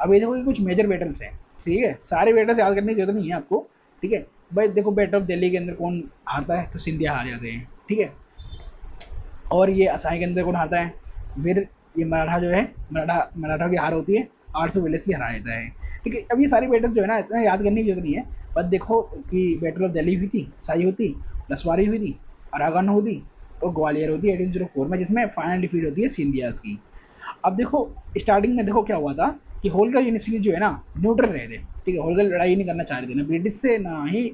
अब ये देखो कि कुछ मेजर बैटल्स हैं, ठीक है, सारे बैटल्स याद करने की जरूरत नहीं है आपको, ठीक है। भाई देखो बैटल ऑफ दिल्ली के अंदर कौन हारता है, तो सिंधिया हार जाते हैं, ठीक है। और ये असाई के अंदर कौन हारता है, फिर ये मराठा जो है, मराठा की हार होती है, आर्थर वेलेस्ली हरा देता है, ठीक है। अब ये सारी बैटल जो है ना इतना याद करने की जरूरत नहीं है, बस देखो कि बैटल ऑफ दिल्ली हुई थी, साई होती, लसवारी हुई थी, अरागन होती और ग्वालियर होती है 1804 में, जिसमें फाइनल डिफीट होती है सिंधियाज की। अब देखो स्टार्टिंग में देखो क्या हुआ था कि होलकर यूनिवर्सिटी जो है ना न्यूट्रल रहे थे, ठीक है, होलकर लड़ाई नहीं करना चाह रहे थे ना ब्रिटिश से ना ही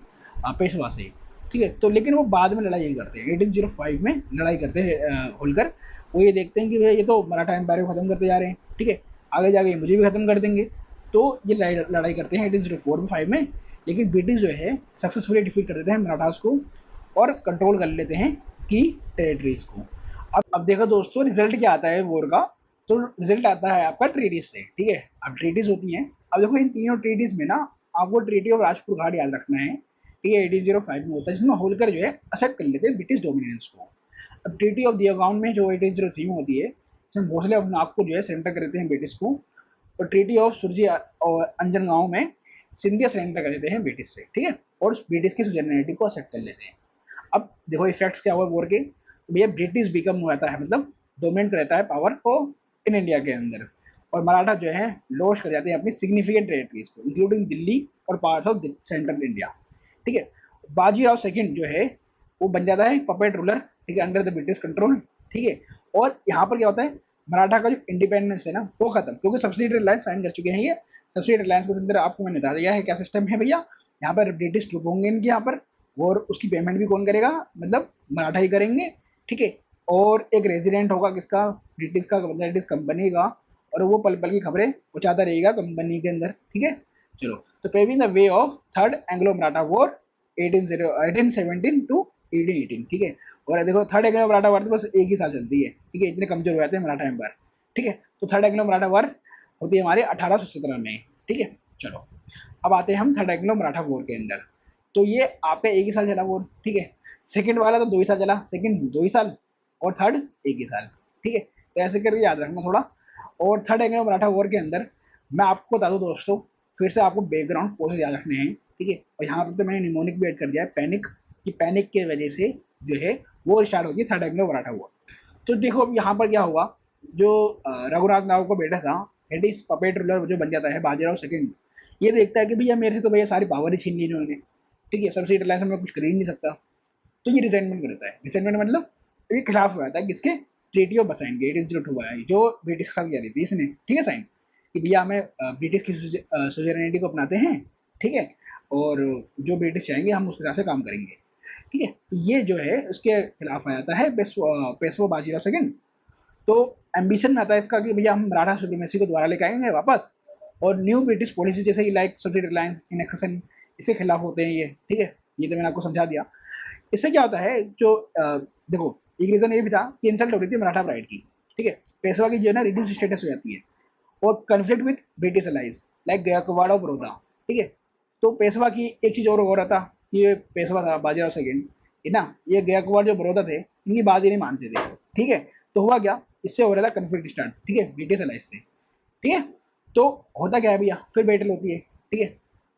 पेशवा से, ठीक है। तो लेकिन वो बाद में लड़ाई करते हैं, 1805 में लड़ाई करते हैं होलकर। वो ये देखते हैं कि भैया ये तो मराठा एम्पायर को खत्म करते जा रहे हैं, ठीक है, आगे जाके मुझे भी खत्म कर देंगे। तो ये लड़ाई करते हैं 1804 में 5 में। लेकिन ब्रिटिश जो है सक्सेसफुली डिफीट कर देते हैं मराठास को और कंट्रोल कर लेते हैं की टेरिटरीज को। अब देखो दोस्तों रिजल्ट क्या आता है वॉर का। तो रिजल्ट आता है आपका ट्रीटीज से, ठीक है। अब ट्रीटीज होती हैं, अब देखो इन तीनों ट्रीटीज में ना आपको ट्रीटी ऑफ राजपुर घाट याद रखना है, ठीक है, 1805 में होता है, जिसमें होलकर जो है एक्सेप्ट कर लेते हैं ब्रिटिश डोमिनेंस को। अब ट्रीटी ऑफ दियागाउन में जो 1803 में होती है, इसमें भोसले ऑफ नाग को जो है सरेंडर कर देते हैं ब्रिटिश को। और ट्रीटी ऑफ सुरजी और अंजनगांव में सिंधिया सरेंडर कर देते हैं ब्रिटिश से, ठीक है, और ब्रिटिश की सुजर्निटी को एक्सेप्ट कर लेते हैं। अब देखो इफेक्ट्स क्या हुआ वॉर के। भैया ब्रिटिश बिकम हो जाता है, मतलब डोमिनेट रहता है पावर को इन इंडिया के अंदर, और मराठा जो है लॉस कर जाते हैं अपनी सिग्निफिकेंट टेरिटरीज को, इंक्लूडिंग दिल्ली और पार्ट ऑफ सेंट्रल इंडिया, ठीक है। बाजीराव सेकंड जो है वो बन जाता है पपेट रूलर, ठीक है, अंडर द ब्रिटिश कंट्रोल, ठीक है। और यहाँ पर क्या होता है, मराठा का जो इंडिपेंडेंस है ना वो खत्म, क्योंकि सब्सिडी अलायंस साइन कर चुके हैं ये। सब्सिडी अलायंस के अंदर आपको मैंने बता दिया है क्या सिस्टम है भैया। यहाँ पर ब्रिटिश ट्रूप होंगे इनके यहाँ पर, और उसकी पेमेंट भी कौन करेगा, मतलब मराठा ही करेंगे, ठीक है। और एक रेजिडेंट होगा किसका, ब्रिटिश का, ब्रिटिश कंपनी का, और वो पल पल की खबरें पहुंचाता रहेगा कंपनी के अंदर, ठीक है। चलो, तो paving the way of third Anglo Maratha war 1817 to 1818, ठीक है। और देखो थर्ड एंग्लो मराठा वॉर तो बस एक ही साल चलती है, ठीक है, इतने कमजोर हो जाते हैं मराठा एम्पायर, ठीक है। तो थर्ड एंग्लो मराठा वॉर होती है हमारे 1817 में, ठीक है। चलो, अब आते हैं हम थर्ड एंग्लो मराठा वॉर के अंदर। तो ये आपका एक ही साल चला वॉर, ठीक है। सेकंड वाला तो 2 ही साल चला, सेकंड 2 ही साल, और थर्ड एक ही साल, ठीक है। तो ऐसे करके याद रखना थोड़ा। और थर्ड एंग्लो मराठा वॉर के अंदर मैं आपको बता दूं दोस्तों, फिर से आपको बैकग्राउंड प्रोसेस याद रखने हैं, ठीक है। और यहाँ पर तो मैंने निमोनिक भी ऐड कर दिया है, पैनिक, कि पैनिक के वजह से जो है वो स्टार्ट होती है थर्ड एंग्लो मराठा वॉर। तो देखो अब यहाँ पर क्या हुआ, जो रघुनाथ राव को बेटा था, हेड इज पपेट रूलर जो बन जाता है बाजीराव सेकंड, ये देखता है कि भैया मेरे से तो भैया सारी पावर ही छीन ली इन्होंने, ठीक है, सबसे अलायंस में कुछ कर ही नहीं सकता। तो ये रिजाइनमेंट करता है। रिजाइनमेंट मतलब ये खिलाफ हुआ था किसके, ट्रीटी ऑफ बसाइन के 1802 हुआ है, जो ब्रिटिश के साथ किया थी इसने, ठीक है, साइन, कि भैया हमें ब्रिटिश की सुजरेनिटी को अपनाते हैं, ठीक है, और जो ब्रिटिश चाहेंगे हम उस हिसाब से काम करेंगे, ठीक है। तो ये जो है उसके खिलाफ आ जाता है पेशवा बाजीराव सेकंड। तो एम्बिशन आता है इसका कि भैया हम मराठा सुप्रीमेसी को दोबारा लेके आएंगे वापस, और न्यू ब्रिटिश पॉलिसी जैसे ही लाइक सब्सिडी रिलायंस इन एक्सेशन, इसके खिलाफ होते हैं ये, ठीक है। ये तो मैंने आपको समझा दिया। इससे क्या होता है, जो देखो एक रीजन ये भी था कि इंसल्ट हो रही थी मराठा प्राइड की, ठीक है, पेशवा की जो है ना रिड्यूस स्टेटस हो जाती है, और conflict with British allies like Gaekwad of Baroda, ठीक है। तो पेशवा की एक चीज और हो रहा था, ये पेशवा था बाजीराव सेकंड, है ना, ये गायकवाड़ जो बड़ौदा थे इनकी बात ही नहीं मानते थे, ठीक है। तो हुआ क्या, इससे हो रहा था कन्फ्लिक्ट स्टार्ट, ठीक है, ब्रिटिश अलाइज से, ठीक है। तो होता क्या है भैया, फिर बैटल होती है, ठीक है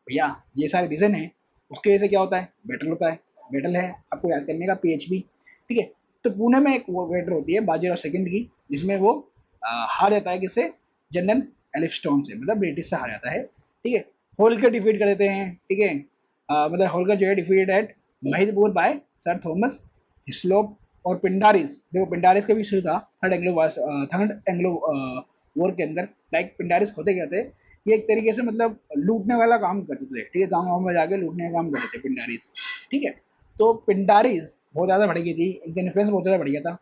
भैया, ये सारे रीजन है, उसकी वजह से क्या होता है, बैटल होता है। बैटल है आपको याद करने का पीएचबी, ठीक है। तो पुणे में एक वो बैटल होती है बाजीराव सेकंड की, जिसमें वो हार जाता है किससे, जनरल एलिफस्टोन से, मतलब ब्रिटिश से हार जाता है, ठीक है। होलकर डिफीट कर देते हैं, ठीक है, मतलब होलकर जो है defeated at Mahidpur by sir Thomas Hislop और पिंडारिस। देखो पिंडारिस का भी इशू था थर्ड एंग्लो वॉर के अंदर। लाइक पिंडारिस होते क्या थे, ये एक तरीके से मतलब लूटने वाला काम करते थे, ठीक है, गाँव गाँव में जाके लूटने का काम करते थे पिंडारिस, ठीक है। तो पिंडारिस बहुत ज़्यादा बढ़ गई थी, इनका इन्फ्लुएंस बहुत ज़्यादा बढ़ गया था।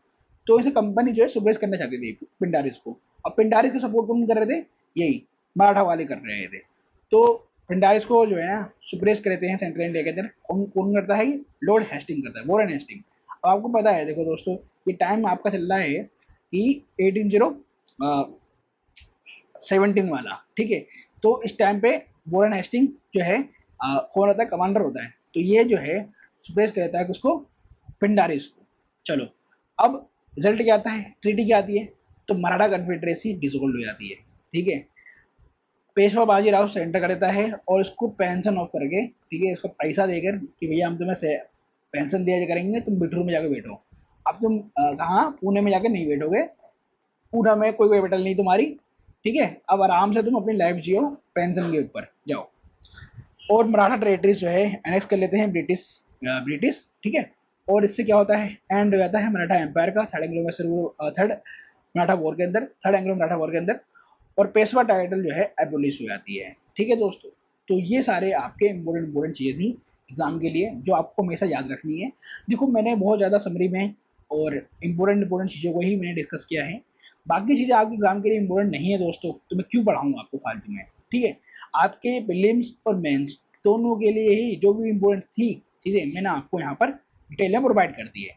तो इसे कंपनी जो है सुप्रेस करना चाहती थी पिंडारिस को। अब पिंडारिस को सपोर्ट कौन कर रहे थे, यही मराठा वाले कर रहे थे। तो पिंडारिस को जो है ना सुप्रेस करते हैं सेंट्रल इंडिया के अंदर, कौन कौन करता है, लॉर्ड हेस्टिंग करता है, वॉरेन हेस्टिंग। अब आपको पता है, देखो दोस्तों, ये टाइम आपका चल रहा है कि 1817 वाला, ठीक है। तो इस टाइम पे वॉरेन हेस्टिंग जो है कौन होता है, कमांडर होता है। तो ये जो है सुप्रेस करता है उसको, पिंडारिस को। चलो, अब रिजल्ट क्या आता है, ट्रीटी क्या आती है, तो मराठा कन्फेडरेसी डिसोल्व हो जाती है, ठीक है। पेशवा बाजीराव सेंटर कर देता है और इसको पेंशन ऑफ करके, ठीक है, इसको पैसा देकर कि भैया हम तुम्हें पेंशन दिया करेंगे, तुम बिठूर में जाकर बैठो। अब तुम कहाँ, पुणे में जाकर नहीं बैठोगे, पूना में कोई बैटल नहीं तुम्हारी, ठीक है। अब आराम से तुम अपनी लाइफ जियो, पेंशन के ऊपर जाओ। और मराठा टेरिटरीज जो है एनेक्स कर लेते हैं ब्रिटिश, ठीक है। और इससे क्या होता है, एंड हो जाता है मराठा एम्पायर का, थर्ड मराठा वॉर के अंदर, थर्ड एंग्लो मराठा वॉर के अंदर, और पेशवा टाइटल जो है एबोलिश हो जाती है। ठीक है दोस्तों, तो ये सारे आपके इंपॉर्टेंट चीज़ें थी एग्जाम के लिए जो आपको हमेशा याद रखनी है। देखो मैंने बहुत ज़्यादा समरी में और इम्पोर्टेंट चीज़ों को ही मैंने डिस्कस किया है, बाकी चीज़ें आपके एग्जाम के लिए इम्पोर्टेंट नहीं है दोस्तों, तो मैं क्यों पढ़ाऊँ आपको फालतू में। ठीक है, आपके प्रीलिम्स और मेंस दोनों के लिए ही जो भी इम्पोर्टेंट थी चीज़ें मैंने आपको यहाँ पर डिटेल में प्रोवाइड कर दी है।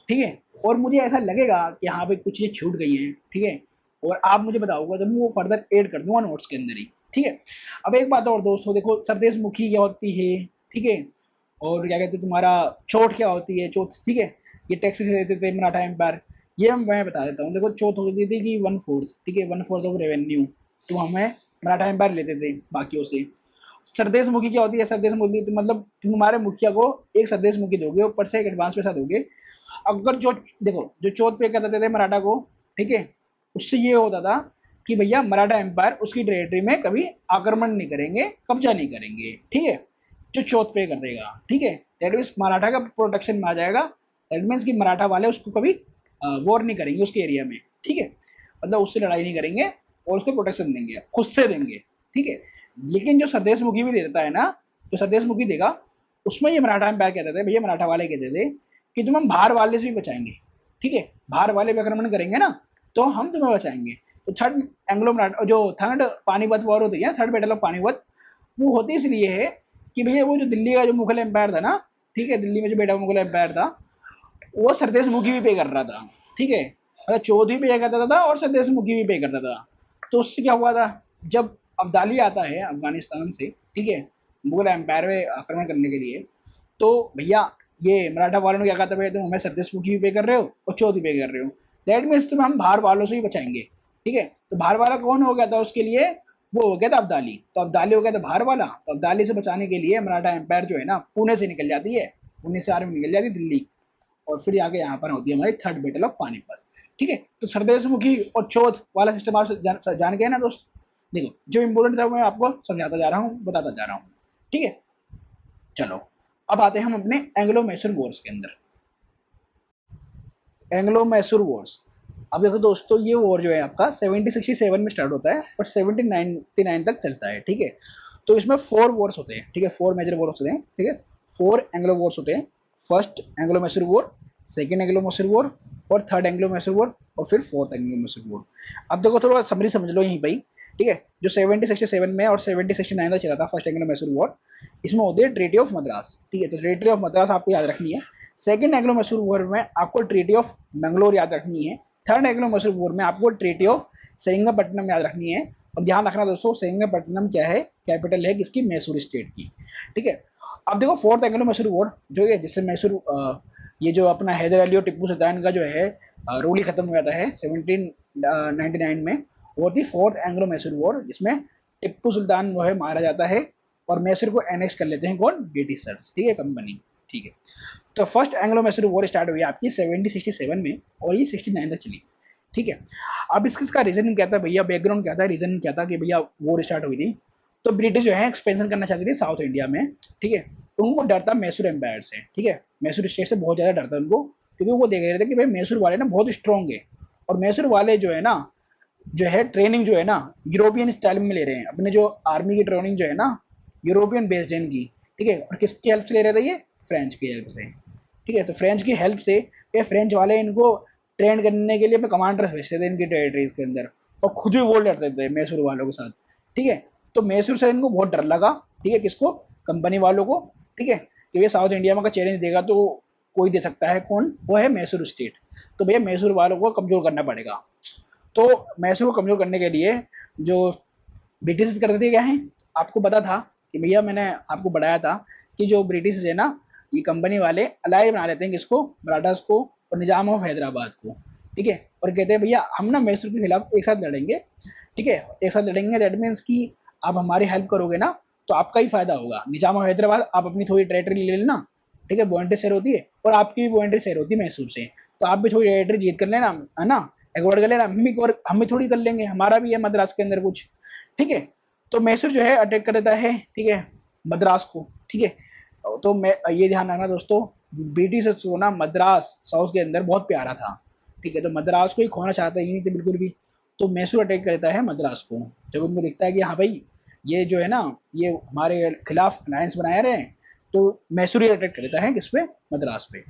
ठीक है, और मुझे ऐसा लगेगा कि यहाँ पे कुछ चीज़ें छूट गई हैं, ठीक है, और आप मुझे बताओगे तो मैं वो फर्दर ऐड कर दूंगा नोट्स के अंदर ही। ठीक है, अब एक बात और दोस्तों, देखो सरदेश मुखी क्या होती है, ठीक है, और क्या कहते हैं तुम्हारा चोट क्या होती है, चोट, ठीक है, ये टैक्स से देते थे मराठा एम्पायर, ये मैं बता देता हूँ। देखो चोट होती थी कि 1/4, ठीक है, 1/4 ऑफ रेवेन्यू तो हमें मराठा एम्पायर लेते थे बाकियों से। सरदेश मुखी क्या होती है, सरदेश मुखी तो मतलब तुम हमारे मुखिया को एक सरदेश मुखी दोगे, ऊपर से एक एडवांस पैसा दोगे। अगर जो देखो जो चौथ पे कर देते थे मराठा को, ठीक है, उससे ये होता था कि भैया मराठा एम्पायर उसकी टेरिटरी में कभी आक्रमण नहीं करेंगे, कब्जा नहीं करेंगे। ठीक है, जो चौथ पे कर देगा, ठीक है, दैट मीन्स मराठा का प्रोटेक्शन में आ जाएगा। दैट मीन्स कि मराठा वाले उसको कभी वॉर नहीं करेंगे उसके एरिया में। ठीक है, मतलब उससे लड़ाई नहीं करेंगे और उसको प्रोटेक्शन देंगे, खुद से देंगे। ठीक है, लेकिन जो स्वदेश मुखी भी देता है ना, जो स्वदेश मुखी देगा उसमें ये मराठा एम्पायर कहते थे, भैया मराठा वाले कहते थे कि तुम हम बाहर वाले से भी बचाएंगे। ठीक है, बाहर वाले भी आक्रमण करेंगे ना तो हम तुम्हें बचाएंगे। तो थर्ड एंग्लो मराठा जो थर्ड पानीपत वॉर होती है, थर्ड बैटल ऑफ पानीपत, वो होती इसलिए है कि भैया वो जो दिल्ली का जो मुगल एम्पायर था ना, ठीक है, दिल्ली में जो बेटा मुगल एम्पायर था वो सरदेश मुखी भी पे कर रहा था। ठीक है, मतलब चौधरी पे करता था और सरदेश मुखी भी पे करता था। तो उससे क्या हुआ था, जब अब्दाली आता है अफगानिस्तान से, ठीक है, मुगल एम्पायर में आक्रमण करने के लिए, तो भैया ये मराठा वालों ने क्या कहा था, भैया तुम हमें सरदेश मुखी भी पे कर रहे हो और चौधरी पे कर रहे हो, दैट मीन्स तुम हम बाहर वालों से ही बचाएंगे। ठीक है, तो बाहर वाला कौन हो गया था उसके लिए, वो हो गया था अब्दाली। तो अब्दाली हो गया था बाहर वाला, तो अब्दाली से बचाने के लिए मराठा एम्पायर जो है ना पुणे से निकल जाती है, पुणे से आर्मी निकल जाती है दिल्ली, और फिर आगे यहाँ पर होती है हमारी थर्ड बैटल ऑफ पानीपत। ठीक है, तो सरदेश मुखी और चौथ वाला सिस्टम आप जान गए ना दोस्त। देखो जो इम्पोर्टेंट था मैं आपको समझाता जा रहा हूँ, बताता जा रहा हूँ। ठीक है, चलो अब आते हैं हम अपने एंग्लो मैसूर वॉर्स के अंदर। एंग्लो मैसूर वॉर्स, अब देखो दोस्तों ये वॉर जो है आपका 1767 में स्टार्ट होता है और 1799 तक चलता है। ठीक है, तो इसमें 4 वॉर्स होते हैं, ठीक है, 4 मेजर वॉर्स होते हैं। ठीक है, 4 एंग्लो वॉर्स होते हैं, first Anglo Mysore war, second Anglo Mysore war, और थर्ड एंग्लो मैसूर वॉर, और फिर फोर्थ एंग्लो मैसूर वॉर। अब देखो थोड़ा समरी समझ लो यहीं भाई। ठीक है, जो 1767 में और 1769 तक चला था फर्स्ट एंग्लो मैसूर वॉर, इसमें होती है ट्रीटी ऑफ मद्रास। ठीक है, तो ट्रीटी ऑफ मद्रास आपको याद रखनी है। सेकेंड एंग्लो मैसूर वॉर में आपको ट्रीटी ऑफ मैंगलोर याद रखनी है। थर्ड एंग्लो मैसूर वॉर में आपको ट्रीटी ऑफ सेरिंगपट्टनम याद रखनी है। और ध्यान रखना दोस्तों, सेरिंगपट्टनम क्या है, कैपिटल है किसकी, मैसूर स्टेट की। ठीक है, अब देखो फोर्थ एंग्लो मैसूर वॉर जो है जिससे मैसूर ये जो अपना हैदर अली और टिप्पू सुल्तान का जो है रूल ही खत्म हो जाता है 1799 में, वो थी फोर्थ एंग्लो मैसूर वॉर, जिसमें टिप्पू सुल्तान जो है मारा जाता है और मैसूर को एनेक्स कर लेते हैं कौन, ब्रिटिशर्स। ठीक है, कंपनी। ठीक है, तो first Anglo Mysore war start हुई आपकी 1767 में और ये 69 तक चली। ठीक है, अब इसका रीजन क्या था भैया, बैकग्राउंड क्या था, रीजन क्या था कि भैया वॉर स्टार्ट हुई थी, तो ब्रिटिश जो है एक्सपेंशन करना चाहती थी साउथ इंडिया में। ठीक है, तो उनको डर था मैसूर एम्पायर से। ठीक है, मैसूर स्टेट से बहुत ज़्यादा डर था उनको, क्योंकि वो देख रहे थे कि भाई मैसूर वाले ना बहुत स्ट्रॉन्ग है, और मैसूर वाले जो है ना, जो है ट्रेनिंग जो है ना यूरोपियन स्टाइल में ले रहे हैं, अपने जो आर्मी की ट्रेनिंग जो है ना यूरोपियन बेस्ड है इनकी। ठीक है, और किसकी हेल्प से ले रहे थे, ये फ्रेंच की हेल्प से। ठीक है, तो फ्रेंच की हेल्प से ये फ्रेंच वाले इनको ट्रेन करने के लिए अपने कमांडर्स भेजते थे इनकी टेरिटरीज के अंदर, और खुद भी वॉर लड़ते थे मैसूर वालों के साथ। ठीक है, तो मैसूर से इनको बहुत डर लगा। ठीक है, किसको, कंपनी वालों को। ठीक है, कि ये साउथ इंडिया में का चैलेंज देगा तो कोई दे सकता है, कौन, वो है मैसूर स्टेट। तो भैया मैसूर वालों को कमजोर करना पड़ेगा। तो मैसूर को कमजोर करने के लिए जो ब्रिटिश करते थे क्या है, आपको पता था कि भैया मैंने आपको बताया था कि जो ब्रिटिश है ना, ये कंपनी वाले अलाई बना लेते हैं किसको, मराठास को और निजाम ऑफ हैदराबाद को। ठीक है, और कहते हैं भैया हम ना मैसूर के खिलाफ एक साथ लड़ेंगे। ठीक है, एक साथ लड़ेंगे, दैट मीन्स कि आप हमारी हेल्प करोगे ना तो आपका ही फायदा होगा। निजाम ऑफ हैदराबाद आप अपनी थोड़ी टेरिटरी ले लेना, ठीक है, बॉन्ड्री शेयर होती है, और आपकी भी बॉन्ड्री शेयर होती है मैसूर से, तो आप भी थोड़ी टेरिटरी जीत कर लेना, है ना, एक्वायर कर लेना, हम भी थोड़ी कर लेंगे, हमारा भी है मद्रास के अंदर कुछ। ठीक है, तो मैसूर जो है अटैक कर देता है, ठीक है, मद्रास को। ठीक है, तो मैं ये ध्यान रखना दोस्तों, ब्रिटिश को ना मद्रास साउथ के अंदर बहुत प्यारा था। ठीक है। तो मद्रास को ही खोना चाहते ही नहीं थे बिल्कुल भी, तो मैसूर अटैक करता है मद्रास को। जब उनको दिखता है कि हाँ भाई ये जो है ना ये हमारे खिलाफ अलायंस बनाए रहे हैं, तो मैसूर ही अटैक करता है किस पे, मद्रास पे।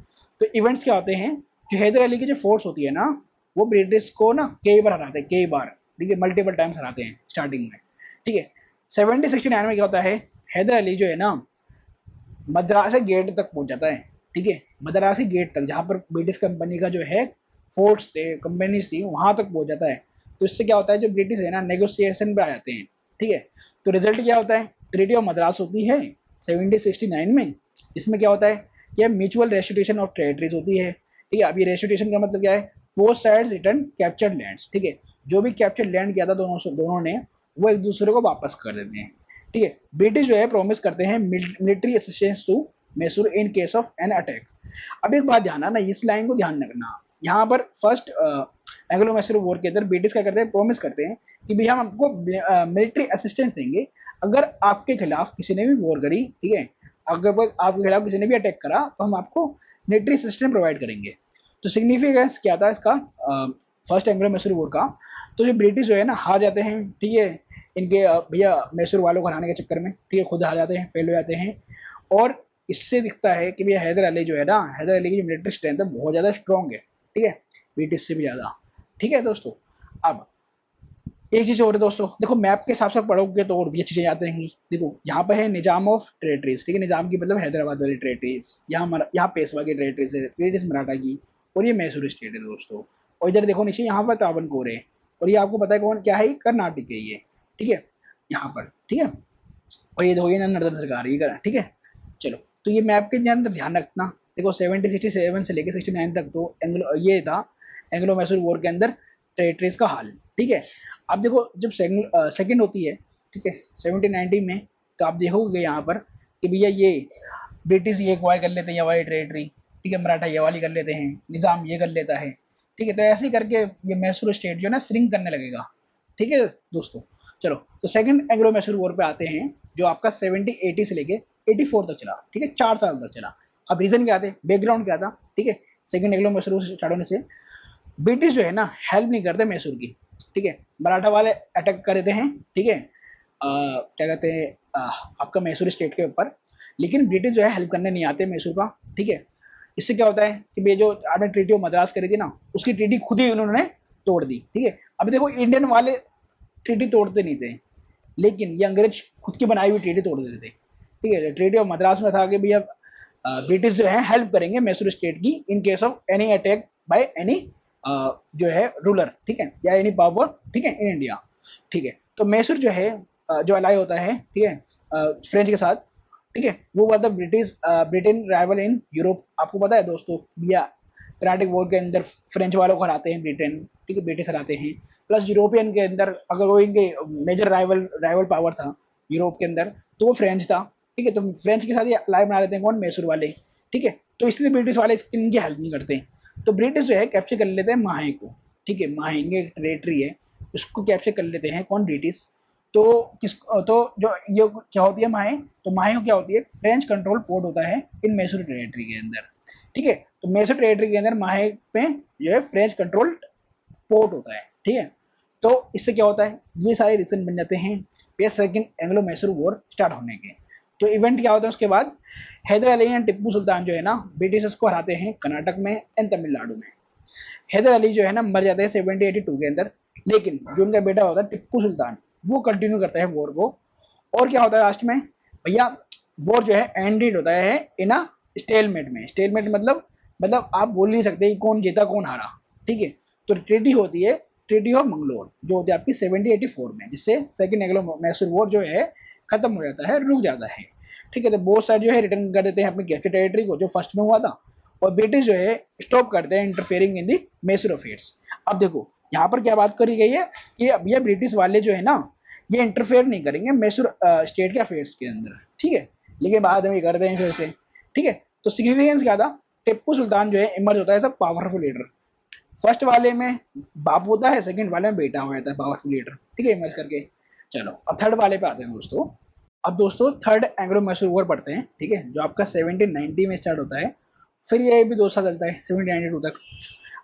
तो इवेंट्स क्या होते हैं, जो हैदर अली की जो फोर्स होती है ना वो ब्रिटिश को ना कई बार हराते हैं, कई बार, ठीक है, मल्टीपल टाइम्स हराते हैं स्टार्टिंग में, ठीक है। 1769 में क्या होता है, हैदर अली जो है ना मद्रास गेट तक पहुंच जाता है, ठीक है, मद्रासी गेट तक जहां पर ब्रिटिश कंपनी का जो है फोर्ट्स थे, कंपनीज थी, वहां तक पहुंच जाता है। तो इससे क्या होता है, जो ब्रिटिश है ना नेगोशिएशन पे आ जाते हैं, ठीक है। तो रिजल्ट क्या होता है, ट्रीटी ऑफ मद्रास होती है 1769 में। इसमें क्या होता है कि म्यूचुअल रेस्टिट्यूशन ऑफ टेरिटरीज होती है, ठीक है। अब ये रेस्टिट्यूशन का मतलब क्या है, both sides return captured lands, ठीक है। जो भी कैप्चर्ड लैंड किया था दोनों ने वो एक दूसरे को वापस कर देते हैं, ठीक है। ब्रिटिश जो है प्रॉमिस करते हैं military assistance to Mysore in case of an attack. अब एक बात ध्यान ना, इस लाइन को ध्यान रखना, यहाँ पर फर्स्ट एंग्लो मैसूर वॉर के अंदर ब्रिटिश क्या करते हैं, प्रॉमिस करते हैं कि भैया हम आपको मिलिट्री असिस्टेंस देंगे अगर आपके खिलाफ किसी ने भी वॉर करी, ठीक है, अगर आपके खिलाफ किसी ने भी अटैक करा तो हम आपको मिलिट्री असिस्टेंस प्रोवाइड करेंगे। तो सिग्निफिकेंस क्या था इसका, फर्स्ट एंग्लो मैसूर वॉर का, तो जो ब्रिटिश जो है ना हार जाते हैं, ठीक है, इनके भैया मैसूर वालों को हराने के चक्कर में, ठीक है, खुद हार जाते हैं, फेल हो जाते हैं। और इससे दिखता है कि भैया हैदर अली जो है ना, हैदर अली की जो मिलिट्री स्ट्रेंथ है बहुत ज़्यादा स्ट्रॉन्ग है, ठीक है, ब्रिटिश से भी ज़्यादा, ठीक है दोस्तों। अब एक चीज़ और है दोस्तों, देखो मैप के हिसाब से पढ़ोगे तो और भी चीज़ें याद रहेंगी। देखो यहाँ पे है निजाम ऑफ टेरिटरीज, ठीक है, निजाम की मतलब हैदराबाद वाली टेरिटरीज, यहाँ पेशवा की टेरिटरीज है, ब्रिटिश मराठा की, और ये मैसूर स्टेट है दोस्तों। और इधर देखो नीचे यहाँ पर त्रावणकोर है, और ये आपको पता है कौन क्या है, कर्नाटक है ये, ठीक है, यहाँ पर, ठीक है। और ये देखो ये नर्दन सरकार ये करा, ठीक है। चलो तो ये मैप के अंदर ध्यान रखना। देखो 1767 से लेकर 69 तक तो एंग्लो ये था एंग्लो मैसूर वॉर के अंदर टेरिटरीज का हाल, ठीक है। अब देखो जब सेकंड होती है, ठीक है, 1790 में, तो आप देखोगे यहाँ पर कि भैया ये ब्रिटिश ये एक्वायर कर लेते हैं ये वाली टेरिटरी, ठीक है, मराठा ये वाली कर लेते हैं, निज़ाम ये कर लेता है, ठीक है। तो ऐसे ही करके ये मैसूर स्टेट जो है ना श्रिंक करने लगेगा, ठीक है दोस्तों। चलो तो सेकंड एंग्लो मैसूर वॉर पे आते हैं, जो आपका 1780 से लेके 84 तक चला, ठीक है, 4 साल तक चला। अब रीजन क्या थे, बैकग्राउंड क्या था, ठीक है, सेकंड एंग्लो मैसूर स्टार्ट होने से ब्रिटिश जो है ना हेल्प नहीं करते मैसूर की, ठीक है, मराठा वाले अटैक कर देते हैं, ठीक है, क्या कहते हैं आपका मैसूर स्टेट के ऊपर, लेकिन ब्रिटिश जो है हेल्प करने नहीं आते मैसूर का, ठीक है। इससे क्या होता है कि ये जो आपने ट्रीटी ऑफ मद्रास करी थी ना उसकी ट्रीटी खुद ही उन्होंने तोड़ दी, ठीक है। अब देखो इंडियन वाले ट्रीटी तोड़ते नहीं थे, लेकिन ये अंग्रेज खुद की बनाई हुई ट्रीटी तोड़ देते थे, ठीक है। ट्रीटी ऑफ मद्रास में था कि भैया ब्रिटिश जो है हेल्प करेंगे मैसूर स्टेट की इन case of any attack by any जो है रूलर, ठीक है, या एनी पावर, ठीक है, इन इंडिया, ठीक है। तो मैसूर जो है जो अलाई होता है, ठीक है, फ्रेंच के साथ, ठीक है, वो was the Britain rival in Europe. आपको पता है दोस्तों भैया कर्नाटिक वॉर के अंदर फ्रेंच वालों को हराते हैं ब्रिटेन, ठीक है, ब्रिटिश हराते हैं, प्लस यूरोपियन के अंदर अगर वो इनके मेजर राइवल पावर था यूरोप के अंदर तो वो फ्रेंच था, ठीक है। तो फ्रेंच के साथ ये अलाई बना लेते हैं कौन, मैसूर वाले, ठीक है। तो इसलिए ब्रिटिश वाले इनकी हेल्प नहीं करते। तो ब्रिटिश जो है कैप्चर कर लेते हैं माहे को, ठीक है, माहे इनकी टेरिटरी है, उसको कैप्चर कर लेते हैं कौन, ब्रिटिश। तो किस तो जो ये क्या होती है माहे, तो माहे क्या होती है, फ्रेंच कंट्रोल पोर्ट होता है इन मैसूर टेरिटरी के अंदर, ठीक है। तो मैसूर टेरिटरी के अंदर माहे पे जो है फ्रेंच कंट्रोल पोर्ट होता है, ठीक है। तो इससे क्या होता है, ये सारे रीजन बन जाते हैं second Anglo Mysore war start होने के। तो इवेंट क्या होता है उसके बाद, हैदर अली एंड टिप्पू सुल्तान जो है ना ब्रिटिशर्स को हराते हैं कर्नाटक में एंड तमिलनाडु में। हैदर अली जो है ना मर जाते हैं 1782 के अंदर, लेकिन जो उनका बेटा होता है टिप्पू सुल्तान वो कंटिन्यू करता है वॉर को। और क्या होता है लास्ट में भैया, वॉर जो है एंडेड होता है इन अ स्टेलमेट में। स्टेलमेट मतलब आप बोल नहीं सकते कि कौन जीता कौन हारा, ठीक है। तो ट्रीटी होती है ट्रीटी ऑफ मंगलोर जो होती है आपकी 1784 में, जिससे सेकंड एंग्लो मैसूर वॉर जो है खत्म हो जाता है, रुक जाता है, ठीक है। तो बोथ साइड जो है रिटर्न कर देते हैं अपनी कैप्चर टेरिटरी को जो फर्स्ट में हुआ था, और ब्रिटिश जो है स्टॉप करते हैं interfering in the Mysore affairs. अब देखो यहाँ पर क्या बात करी गई है कि अब ये ब्रिटिश वाले जो है ना ये इंटरफेयर नहीं करेंगे मैसूर स्टेट के अफेयर्स के अंदर, ठीक है, लेकिन बाद में ये करते हैं फिर से, ठीक है। तो सिग्निफिकेंस क्या था, टिप्पू सुल्तान जो है इमर्ज होता है सब पावरफुल लीडर। फर्स्ट वाले में बाप होता है, सेकंड वाले में बेटा हो जाता है पावरफुल लीडर, ठीक है, इमर्ज करके। चलो अब थर्ड वाले पे आते हैं दोस्तों। अब दोस्तों थर्ड एंग्लो मैसूर वॉर पढ़ते हैं, ठीक है, जो आपका 1790 में स्टार्ट होता है, फिर ये भी 2 साल चलता है 1792 तक।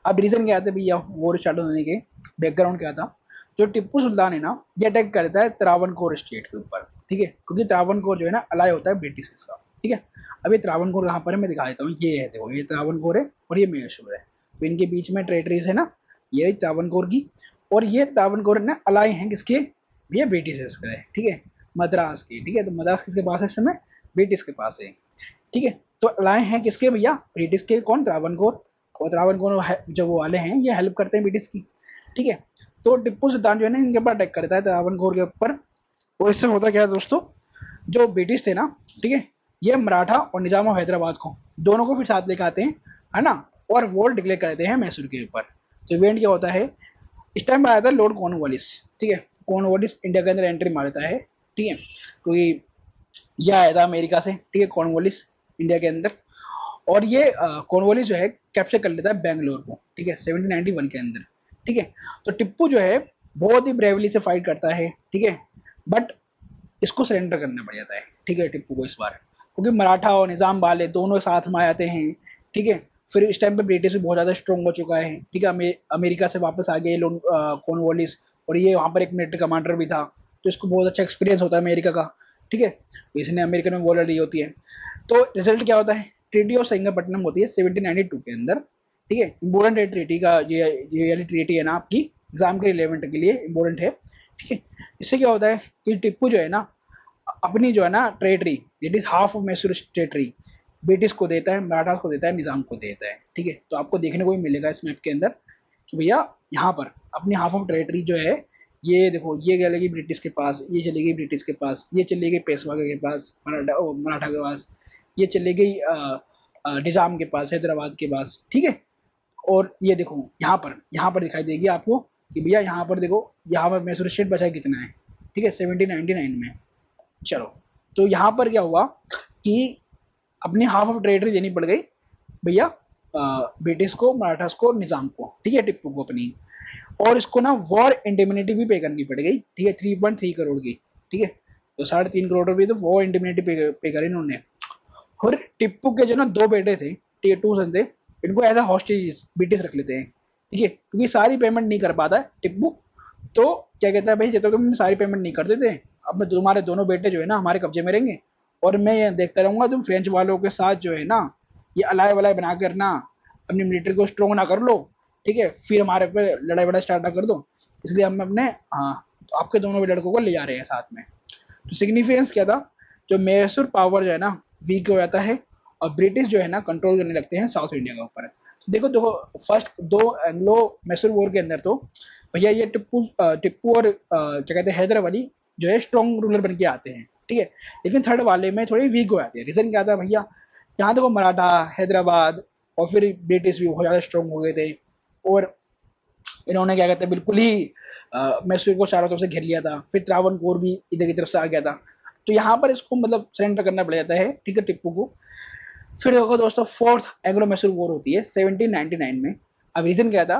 अब रीजन क्या था भैया वॉर स्टार्ट होने के बैकग्राउंड क्या था, जो टिप्पू सुल्तान है ना ये अटैक करता है त्रावणकोर स्टेट के ऊपर, ठीक है, क्योंकि त्रावणकोर जो है ना अलाय होता है ब्रिटिश का, ठीक है। अब ये त्रावणकोर कहाँ पर है मैं दिखा देता हूँ, ये है देखो, ये त्रावणकोर है और ये मैसूर है, तो इनके बीच में टेरिटरीज है ना, ये त्रावणकोर की, और ये त्रावणकोर ना अलाय हैं किसके, ये ब्रिटिश का है, ठीक है, मद्रास की, ठीक है, तो मद्रास किसके पास है इस समय, ब्रिटिश के पास है, ठीक है। तो अलाय हैं किसके भैया, ब्रिटिश के, कौन, त्रावणकोर, और त्रावणकोर जो वो वाले हैं ये हेल्प करते हैं ब्रिटिश की, ठीक है। तो टिप्पू सुल्तान जो है ना इनके ऊपर अटैक करता है त्रावणकोर के ऊपर, और इससे होता क्या है दोस्तों, जो ब्रिटिश थे ना, ठीक है, ये मराठा और निजाम ऑफ हैदराबाद को दोनों को फिर साथ लेकर आते हैं, है ना, और वॉर डिक्लेयर करते हैं मैसूर के ऊपर। तो इवेंट क्या होता है, इस टाइम पर आया था लॉर्ड कॉर्नवालिस, ठीक है, कॉर्नवालिस इंडिया के अंदर एंट्री मारता है, ठीक है, क्योंकि यह आया था अमेरिका से, ठीक है, कॉर्नवालिस इंडिया के अंदर, और ये कॉर्नवालिस जो है कैप्चर कर लेता है बेंगलोर को, ठीक है, 1791 के अंदर, ठीक है। तो टिप्पू जो है बहुत ही ब्रेवली से फाइट करता है, ठीक है, बट इसको सरेंडर करना पड़ जाता है, ठीक है, टिप्पू को इस बार, क्योंकि मराठा और निजाम वाले दोनों साथ में आ जाते हैं, ठीक है। फिर इस टाइम पे ब्रिटिश भी बहुत ज़्यादा स्ट्रॉन्ग हो चुका है, ठीक है, अमेरिका से वापस आ गए कॉर्नवालिस, और ये वहाँ पर एक मिलिट्री कमांडर भी था, तो इसको बहुत अच्छा एक्सपीरियंस होता है अमेरिका का, ठीक है, तो इसने अमेरिकन में वॉर लड़ी होती है। तो रिजल्ट क्या होता है, ट्रीटी ऑफ सेरिंगपट्टनम होती है 1792 के अंदर, ठीक है, इंपॉर्टेंट ट्रीटी का, ये वाली ट्रीटी है ना आपकी एग्जाम के रिलेवेंट के लिए इंपॉर्टेंट है, ठीक है। इससे क्या होता है कि टिप्पू जो है ना अपनी जो है ना territory, it is half of Mysore territory British को देता है, मराठास को देता है, निजाम को देता है, ठीक है। तो आपको देखने को भी मिलेगा इस मैप के अंदर कि भैया यहाँ पर अपनी हाफ ऑफ टेरिटरी जो है, ये देखो, ये चलेगी ब्रिटिश के पास, ये चलेगी ब्रिटिश के पास, ये चली गई पेशवा के पास, मराठा के पास, ये चली गई निजाम के पास, हैदराबाद के पास, ठीक है। और ये देखो यहाँ पर दिखाई देगी आपको कि भैया यहाँ पर देखो, यहाँ पर मैसूर स्टेट बचा कितना है, ठीक है, 1799 में। चलो, तो यहाँ पर क्या हुआ कि अपनी हाफ ऑफ टेरिटरी देनी पड़ गई भैया ब्रिटिश को, मराठास को, निजाम को, ठीक है, टिप्पू को अपनी, और इसको ना वॉर इंडेमिनिटी भी पे करनी पड़ गई, ठीक है, 3.3 करोड़ की, ठीक है, तो 3.5 करोड़ रुपये तो वॉर इंडेमिनिटी पे करी इन्होंने। और टिप्पू के जो ना दो बेटे थे, ठीक है, 2 सन थे, इनको एज अ हॉस्टेज ब्रिटिश रख लेते हैं, ठीक है, क्योंकि सारी पेमेंट नहीं कर पाता है टिप्पू, तो क्या कहता है भाई जब तक तुम सारी पेमेंट नहीं कर देते, अब मैं तुम्हारे दोनों बेटे जो है ना हमारे कब्जे में रहेंगे, और मैं ये देखता रहूंगा तुम फ्रेंच वालों के साथ जो है ना ये अलाय वलाय बना कर ना अपनी मिलिट्री को स्ट्रॉन्ग ना कर लो, ठीक है, फिर हमारे पे लड़ाई वड़ाई स्टार्ट ना कर दो, इसलिए हम अपने, हाँ, तो आपके दोनों भी लड़कों को ले जा रहे हैं साथ में। तो सिग्निफिकेंस क्या था, जो मैसूर पावर जो है ना वीक हो जाता है, और ब्रिटिश जो है ना कंट्रोल करने लगते हैं साउथ इंडिया के ऊपर। तो देखो फर्स्ट दो एंग्लो मैसूर वॉर के अंदर तो भैया ये टिप्पू और क्या कहते हैं हैदर अली जो है स्ट्रॉन्ग रूलर बन के आते हैं, ठीक है, लेकिन थर्ड वाले में थोड़े वीक हो जाते हैं। रीजन क्या था भैया, यहाँ देखो मराठा, हैदराबाद और फिर ब्रिटिश भी बहुत ज़्यादा स्ट्रॉन्ग हो गए थे, और इन्होंने क्या कहते हैं बिल्कुल ही मैसूर को चारों तरफ से घेर लिया था, फिर त्रावणकोर भी इधर की तरफ से आ गया था, तो यहाँ पर इसको मतलब सरेंडर करना पड़ जाता है, ठीक है, टिप्पू को। फिर देखो दोस्तों फोर्थ एंग्लो मैसूर वॉर होती है 1799 में। अब रीजन क्या था,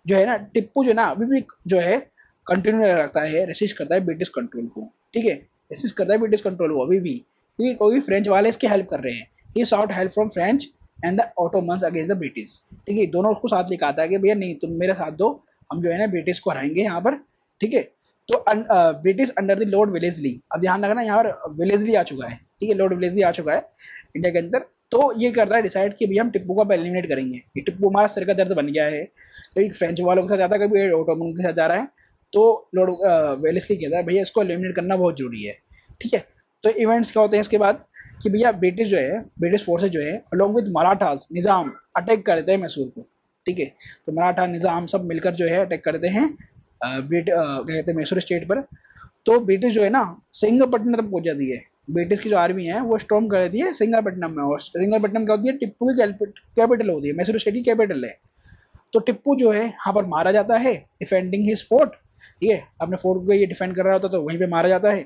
जो है ना टिप्पू जो है ना अभी भी जो है कंटिन्यू रखता है, रेसिस्ट करता है ब्रिटिश कंट्रोल को, ठीक है, रेसिस्ट करता है ब्रिटिश कंट्रोल को अभी भी, क्योंकि कोई फ्रेंच वाले इसकी हेल्प कर रहे हैं, he sought help from French and the Ottomans against the British, ठीक है, दोनों उसको साथ लेकर आता है कि भैया नहीं तुम मेरे साथ दो, हम जो है ना ब्रिटिश को हराएंगे यहाँ पर, ठीक है। तो British under the Lord Wellesley, अब ध्यान रखना यहाँ पर वेलेस्ली आ चुका है, ठीक है, लॉर्ड वेलेस्ली आ चुका है इंडिया के अंदर, तो ये करता है डिसाइड कि भैया हम टिप्पू को एलिमिनेट करेंगे, ये टिप्पू हमारा सिर का दर्द बन गया है, कभी फ्रेंच वालों के साथ जाता है, कभी ऑटोमन के साथ जा रहा है, तो लॉर्ड वेलेस्ली कहता है भैया इसको एलिमिनेट करना बहुत जरूरी है, ठीक है। तो इवेंट्स क्या होते हैं इसके बाद कि भैया ब्रिटिश जो है, ब्रिटिश फोर्सेज जो है along with Marathas, Nizam attack करते हैं मैसूर को, ठीक है, तो मराठा निजाम सब मिलकर जो है अटैक करते हैं कहते हैं मैसूर स्टेट पर। तो ब्रिटिश जो है ना सेरिंगपट्टनम तक पहुंच जाती है, ब्रिटिश की जो आर्मी है वो स्टॉर्म कर देती है सेरिंगपट्टनम में, और सेरिंगपट्टनम क्या होती है टिप्पू की कैपिटल होती है, मैसूर स्टेट की कैपिटल है। तो टिप्पू जो है यहाँ पर मारा जाता है डिफेंडिंग हिज फोर्ट, ठीक है, अपने फोर्ट को ये डिफेंड कर रहा होता तो वहीं पे मारा जाता है।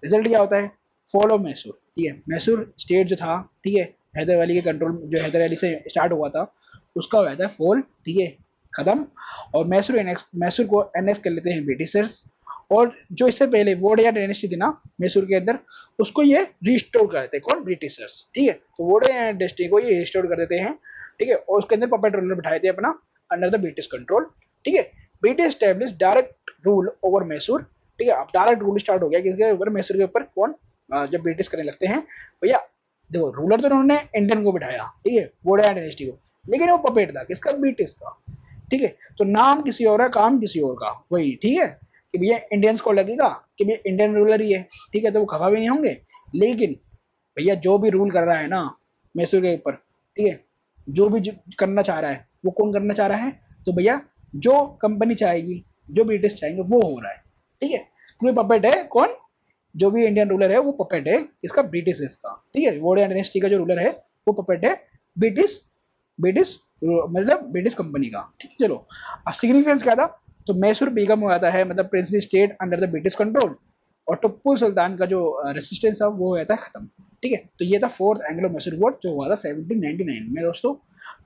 रिजल्ट क्या होता है, फॉल ऑफ मैसूर, ठीक है, मैसूर स्टेट जो था, ठीक है, हैदर अली के कंट्रोल, जो हैदर अली से स्टार्ट हुआ था उसका हो जाता है फॉल, ठीक है, खत्म, और मैसूर को एनेक्स कर लेते हैं ब्रिटिशर्स, और जो इससे पहले वोडिया डायनेस्टी थी ना मैसूर के अंदर उसको ये रिस्टोर कर देते हैं, कौन, ब्रिटिशर्स, ठीक है, तो वोडिया डायनेस्टी को ये रिस्टोर कर देते हैं, ठीक है, और उसके अंदर पपेट रूलर बिठाए थे अपना अंडर द ब्रिटिश कंट्रोल। ठीक है, British establish direct rule over Mysore. ठीक है, अब डायरेक्ट रूल स्टार्ट हो गया किसके ऊपर, मैसूर के ऊपर। कौन, जब ब्रिटिश करने लगते हैं भैया, देखो रूलर तो उन्होंने इंडियन को बिठाया, ठीक है, वोडा डायनेस्टी को, लेकिन वो पपेट था किसका, ब्रिटिश का। ठीक है, तो नाम किसी और है, काम किसी और का, वही। ठीक है, कि भैया इंडियंस को लगेगा कि भैया इंडियन रूलर ही है, ठीक है, तो वो खफा भी नहीं होंगे। लेकिन भैया जो भी रूल कर रहा है ना मैसूर के ऊपर, ठीक है, जो भी करना चाह रहा है वो कौन करना चाह रहा है, तो भैया जो कंपनी चाहेगी, जो ब्रिटिश चाहेंगे वो हो रहा है। ठीक है, क्योंकि पपेट है कौन, जो भी इंडियन रूलर है वो पपेट है इसका, ब्रिटिश है इसका। ठीक है, वोडा डायनेस्टी का जो रूलर है वो पपेट है ब्रिटिश, ब्रिटिश मतलब ब्रिटिश कंपनी का। ठीक है, चलो अब सिग्निफिकेंस क्या था, तो मैसूर बेगम हो जाता है मतलब princely state under the British control, और टिप्पू सुल्तान का जो रेसिस्टेंस था वो हो जाता है खत्म। ठीक है, तो ये था फोर्थ एंग्लो मैसूर वॉर जो हुआ था 1799 में। दोस्तों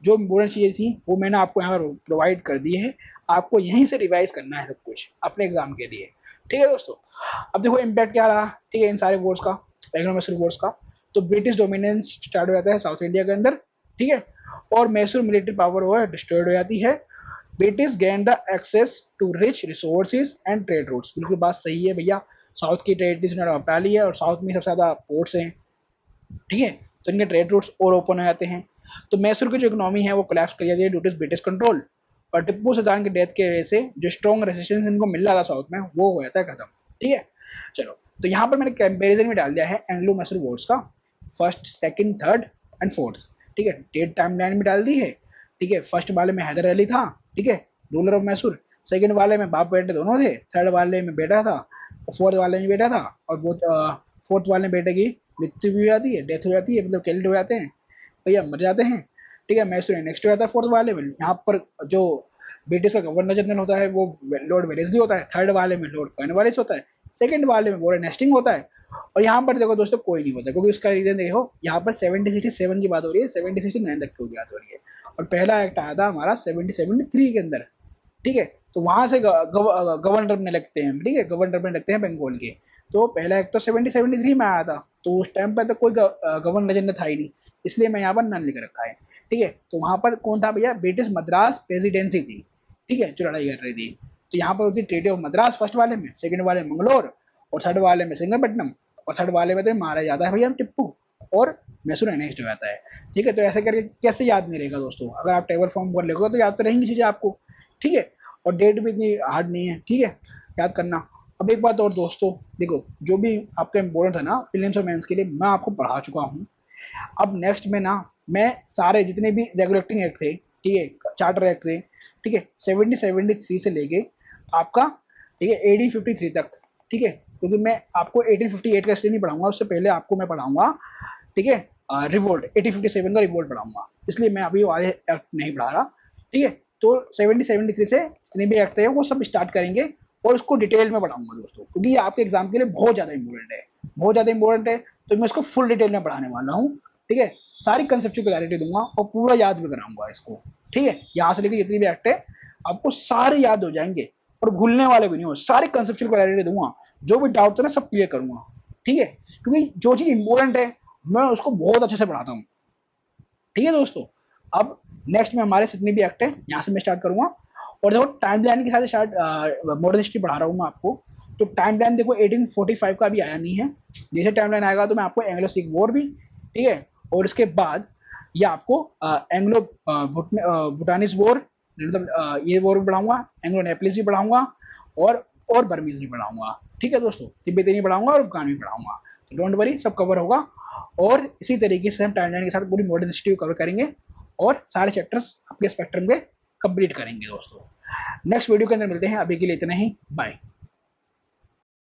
जो इम्पोर्टेंट चीजें थी वो मैंने आपको यहाँ पर प्रोवाइड कर दी है, आपको यहीं से रिवाइज करना है सब कुछ अपने एग्जाम के लिए। ठीक है दोस्तों, अब देखो इम्पैक्ट क्या रहा, ठीक है, इन सारे वॉर्स का, एंग्लो मैसूर वॉर्स का। तो ब्रिटिश डोमिनेंस स्टार्ट हो जाता है साउथ इंडिया के अंदर। ठीक है, और मैसूर मिलिट्री पावर हो डिस्ट्रॉयड हो जाती है। British gain the access to rich resources and trade routes. बिल्कुल बात सही है भैया, साउथ की टेरिटरीज उन्होंने अपना ली है और साउथ में सबसे ज़्यादा पोर्ट्स हैं। ठीक है, तो इनके ट्रेड रूट्स और ओपन हो जाते हैं। तो मैसूर की जो इकोनॉमी है वो कोलैप्स कर जाती है ड्यू टू ब्रिटिश कंट्रोल, और टिप्पू सुल्तान की डेथ की वजह से जो स्ट्रॉन्ग रेजिस्टेंस इनको मिल रहा था साउथ में वो हो जाता है खत्म। ठीक है, चलो तो यहाँ पर मैंने कंपेरिजन में डाल दिया है एंग्लो मैसूर वॉर्स का, first, second, third and fourth. ठीक है, डेट टाइम लाइन में डाल दी है। ठीक है, फर्स्ट वाले में हैदर अली था, ठीक है, रूलर ऑफ मैसूर। सेकंड वाले में बाप बेटे दोनों थे। थर्ड वाले में बेटा था, फोर्थ वाले में बेटा था, और वो फोर्थ वाले बेटे की मृत्यु भी हो जाती है, डेथ हो जाती है, मतलब किल्ड हो जाते हैं भैया, मर जाते हैं। ठीक है, मैसूर नेक्स्ट हो जाता है फोर्थ वाले में। यहाँ पर जो ब्रिटिश का गवर्नर जनरल होता है वो लॉर्ड वेलेस्ली होता है, थर्ड वाले में लॉर्ड कॉर्नवालिस होता है, सेकंड वाले में वॉरेन हेस्टिंग होता है, और यहाँ पर देखो दोस्तों कोई नहीं होता, क्योंकि उसका रीजन देखो यहाँ पर 1767 की बात हो रही है, 1769 तक की बात हो रही है, और पहला एक्ट आया था हमारा 1773 के अंदर। ठीक है, तो वहां से गवर्नर बनने लगते हैं, ठीक है, गवर्नर बनने लगते हैं बंगाल के। तो पहला एक्ट तो 1773 में आया था, तो उस टाइम पर तो कोई गवर्नर जनरल था ही नहीं, इसलिए मैं यहाँ पर नन लिख रखा है। ठीक है, तो वहां पर कौन था भैया, ब्रिटिश मद्रास प्रेसिडेंसी थी, ठीक है, जो लड़ाई कर रही थी। तो यहाँ पर होती ट्रीटी ऑफ मद्रास फर्स्ट वाले में, सेकंड वाले में मंगलोर, और थर्ड वाले में सिंगपट्टनम, और थर्ड वाले में तो मारा जाता है भैया टिप्पू, और मैसूर एनेक्स्ड हो जाता है। ठीक है, तो ऐसे करके कैसे याद नहीं रहेगा दोस्तों, अगर आप टेबल फॉर्म पर लिखोगे तो याद तो रहेंगी चीजें आपको। ठीक है, और डेट भी इतनी हार्ड नहीं है, ठीक है, याद करना। अब एक बात और दोस्तों, देखो जो भी आपका इम्पोर्टेंट था ना प्रीलिम्स और मेंस के लिए मैं आपको पढ़ा चुका हूँ। अब नेक्स्ट में ना मैं सारे जितने भी रेगुलेटिंग एक्ट थे, ठीक है, चार्टर एक्ट थे, ठीक है, 1773 से लेके आपका, ठीक है, 1853 तक, ठीक है, क्योंकि मैं आपको 1858 का इसलिए नहीं पढ़ाऊंगा, उससे पहले आपको मैं पढ़ाऊंगा, ठीक है, रिवोल्ट 1857 का रिवोल्ट पढ़ाऊंगा, इसलिए मैं अभी वाले एक्ट नहीं पढ़ा रहा। ठीक है, तो 1773 से जितने भी एक्ट थे वो सब स्टार्ट करेंगे, और उसको डिटेल में पढ़ाऊंगा दोस्तों, क्योंकि ये आपके एग्जाम के लिए बहुत ज़्यादा इंपॉर्टेंट है, बहुत ज़्यादा इंपॉर्टेंट है, तो मैं इसको फुल डिटेल में पढ़ाने वाला हूँ। ठीक है, सारी कंसेप्चुअल क्लैरिटी दूंगा और पूरा याद भी कराऊंगा इसको। ठीक है, यहाँ से लेकर जितनी भी एक्ट है आपको सारे याद हो जाएंगे, और भूलने वाले भी नहीं हो, सारी कंसेप्चुअल क्लैरिटी दूंगा, जो भी डाउट है ना सब क्लियर करूंगा। ठीक है, क्योंकि जो चीज इंपॉर्टेंट है मैं उसको बहुत अच्छे से पढ़ाता हूँ। ठीक है दोस्तों, अब नेक्स्ट में हमारे जितने भी एक्ट है यहाँ से मैं स्टार्ट करूंगा, और देखो टाइम लाइन के साथ स्टार्ट मॉडर्न हिस्ट्री पढ़ा रहा हूँ मैं आपको। तो टाइम लाइन देखो 1845 का भी आया नहीं है, जैसे टाइम लाइन आएगा तो मैं आपको एंग्लो सिख वॉर भी, ठीक है, और इसके बाद ये आपको एंग्लो भूटानिस वॉर, मतलब ये वॉर भी पढ़ाऊंगा, एंग्लो नेपलिस भी पढ़ाऊंगा, और बर्मीज भी पढ़ाऊंगा। ठीक है दोस्तों, तिब्बती भी पढ़ाऊंगा और अफगान भी पढ़ाऊंगा, तो डोंट वरी सब कवर होगा। और इसी तरीके से हम टाइमलाइन के साथ पूरी मॉडर्न हिस्ट्री कवर करेंगे, और सारे चैप्टर्स आपके स्पेक्ट्रम के कंप्लीट करेंगे दोस्तों। नेक्स्ट वीडियो के अंदर मिलते हैं, अभी के लिए इतना ही, बाय।